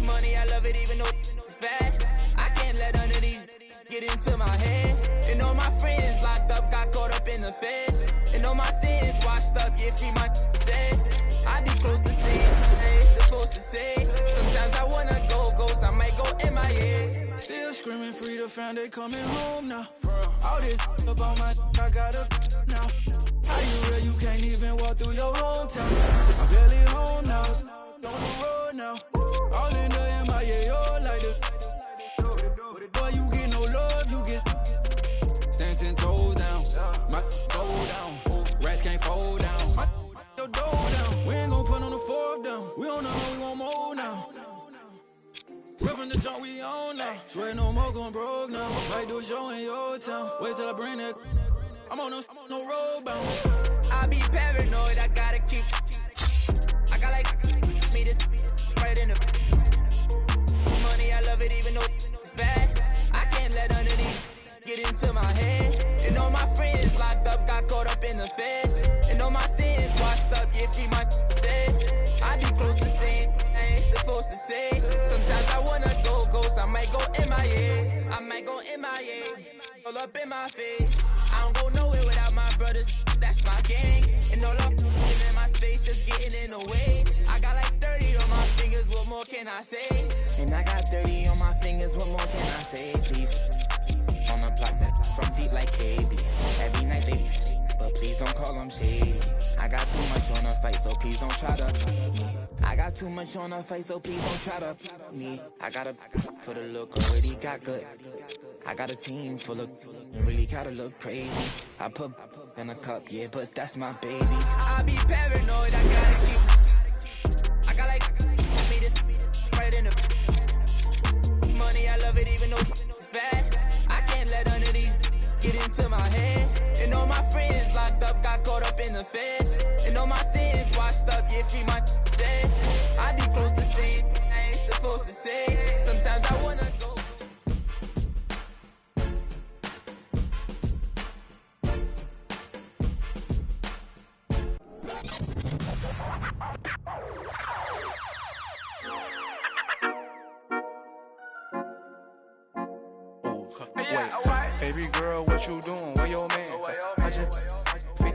money. I love it even though it's bad. I can't let none of these get into my head. And all my friends locked up, got caught up in the feds. And all my sins washed up, yeah, free my said. I be close to say, I ain't supposed to say. Sometimes I wanna go ghost, I might go MIA. Still screaming free the fam, they coming home now. All this about my I got up now. How you real, you can't even walk through your hometown. I'm barely home now, on the road now. All in the MIA, all like this. Boy, you get no love, you get stand 10 toes down. My go down, rats can't fold down. My your door down, we ain't gon' put on the fourth down. We don't know how we gon' mold now. Right from the jump, we on now. Swear no more gon' broke now. Might do a show in your town. Wait till I bring that. I'm on no road bound. I be paranoid, I gotta keep. I got like me this right in the money. I love it even though it's bad. I can't let none of these get into my head. And all my friends locked up, got caught up in the feds. And all my sins washed up, yeah, free my said. I be close to saying I ain't supposed to say. Sometimes I wanna go ghost, I might go MIA. I might go MIA. All up in my face. I don't go nowhere without my brothers, that's my gang. And all up in my space, just getting in the way. I got like 30 on my fingers, what more can I say? And I got 30 on my fingers, what more can I say? Please, on the block that from deep like KB. Every night they, but please don't call them shady. I got too much on the fight, so please don't try to me. I got too much on the face, so please don't try to me. I got a for the look, already got good. I got a team full of really gotta look crazy. I put in a cup, yeah, but that's my baby. I be paranoid, I gotta keep. I got like me this right in the money. I love it even though it's bad. I can't let none of these get into my head. And all my friends locked up, got caught up in the feds. And all my sins washed up, yeah, free my said. I be close to saying I ain't supposed to say. Sometimes I wanna go. Wait, baby girl, what you doing? Where your man? I just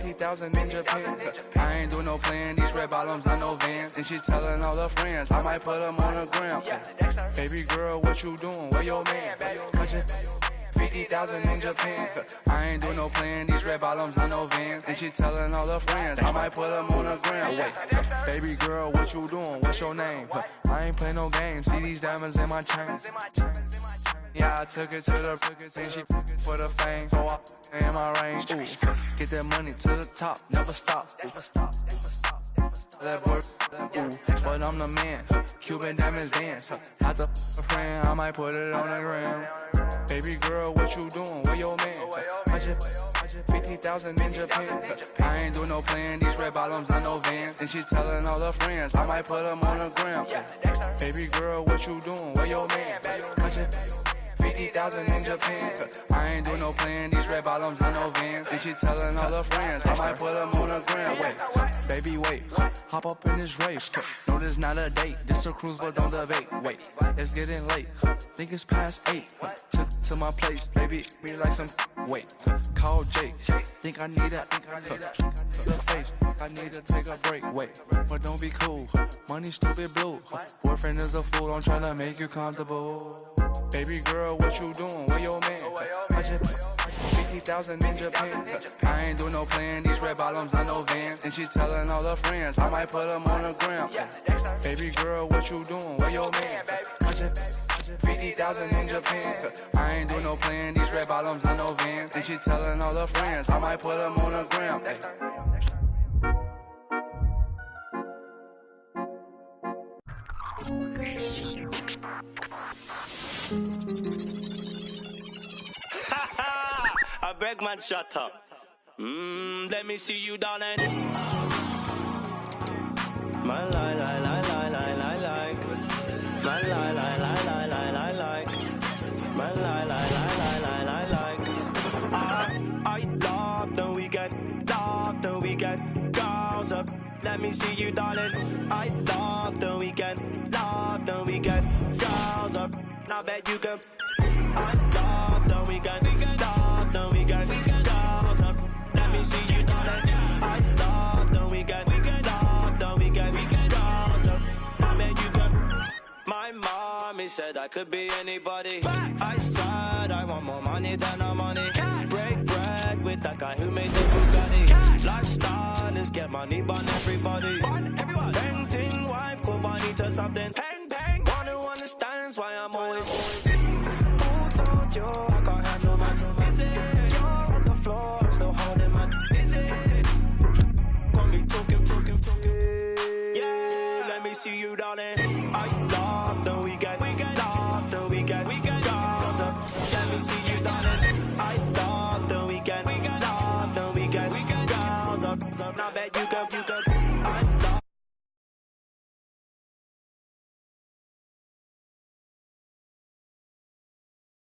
50,000 in Japan. I ain't doing no plan, these red bottoms on no Vans. And she telling all her friends, I might put them on the gram. Baby girl, what you doing? Where your man? 50,000 in Japan. I ain't doing no plan, these red bottoms on no Vans. And she telling all her friends, I might put them on the gram. Wait, baby girl, what you doing? What's your name? I ain't play no games, see these diamonds in my chain. Yeah, I took it to the and she for the fame. So I in my range. Ooh, get that money to the top, never stop. That work, ooh, but I'm the man. Cuban diamonds dance. Had the friend, I might put it on the gram. Baby girl, what you doing? Where your man? 50,000 in Japan. I ain't doing no plan, these red bottoms on no Vans. And she telling all her friends, I might put them on the gram. Baby girl, what you doing? Where your man? 50,000 in Japan. I ain't doing no plan, these red bottoms on no Vans. And she telling all her friends, I might put them on the gram. Wait, baby, wait, hop up in this race. No, this not a date, this a cruise, but don't debate. Wait, it's getting late, think it's past 8. To my place, baby, me like some. Wait, call Jake, think I need that. The face, I need to take a break. Wait, but don't be cool, money stupid blue. Boyfriend is a fool, I'm trying to make you comfortable. Baby girl, what you doing? Where your man? 50,000 in Japan. I ain't doing no plan, these red bottoms on no Vans. And she telling all her friends, I might put them on the gram. Baby girl, what you doing? Where your man? 50,000 in Japan. I ain't doing no plan, these red bottoms on no Vans. And she telling all her friends, I might put them on the gram. I beg man, shut up. Let me see you, darling. My lie, lie, lie, lie, lie, lie, like. My lie, lie, lie, lie, lie, lie, like. My lie, lie, lie, lie, lie, lie, like. I love the weekend, girls up. Let me see you, darling. I love the weekend, girls up. Now bet you can. I love the weekend, girls up. Let me see you, darling. I love the weekend, girls up. Now bet you can. My mommy said I could be anybody. I said I want more money than I'm money. Break bread with that guy who made the Bugatti. Lifestyle is get money, burn everybody. Painting wife, go money to something.